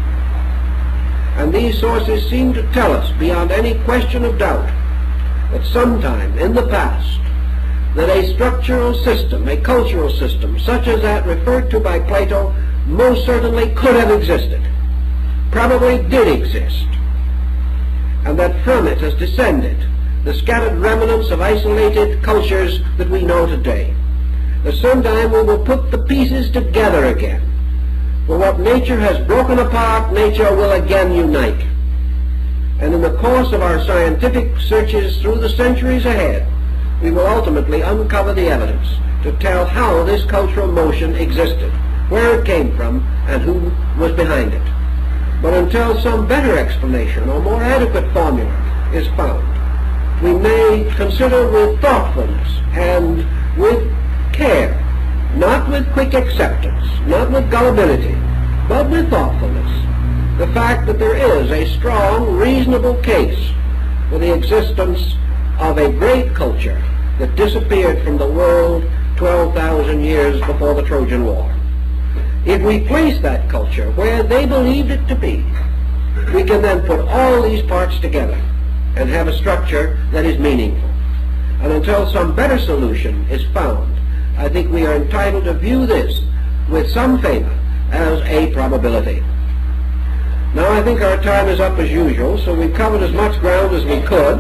And these sources seem to tell us, beyond any question of doubt, that sometime in the past, that a structural system, a cultural system, such as that referred to by Plato, most certainly could have existed, probably did exist, and that from it has descended the scattered remnants of isolated cultures that we know today. That sometime we will put the pieces together again. For what nature has broken apart, nature will again unite. And in the course of our scientific searches through the centuries ahead, we will ultimately uncover the evidence to tell how this cultural motion existed, where it came from, and who was behind it. But until some better explanation or more adequate formula is found, we may consider with thoughtfulness and with care, not with quick acceptance, not with gullibility, but with thoughtfulness, the fact that there is a strong, reasonable case for the existence of a great culture that disappeared from the world 12,000 years before the Trojan War. If we place that culture where they believed it to be, we can then put all these parts together and have a structure that is meaningful. And until some better solution is found, I think we are entitled to view this with some favor as a probability. Now I think our time is up as usual, so we've covered as much ground as we could.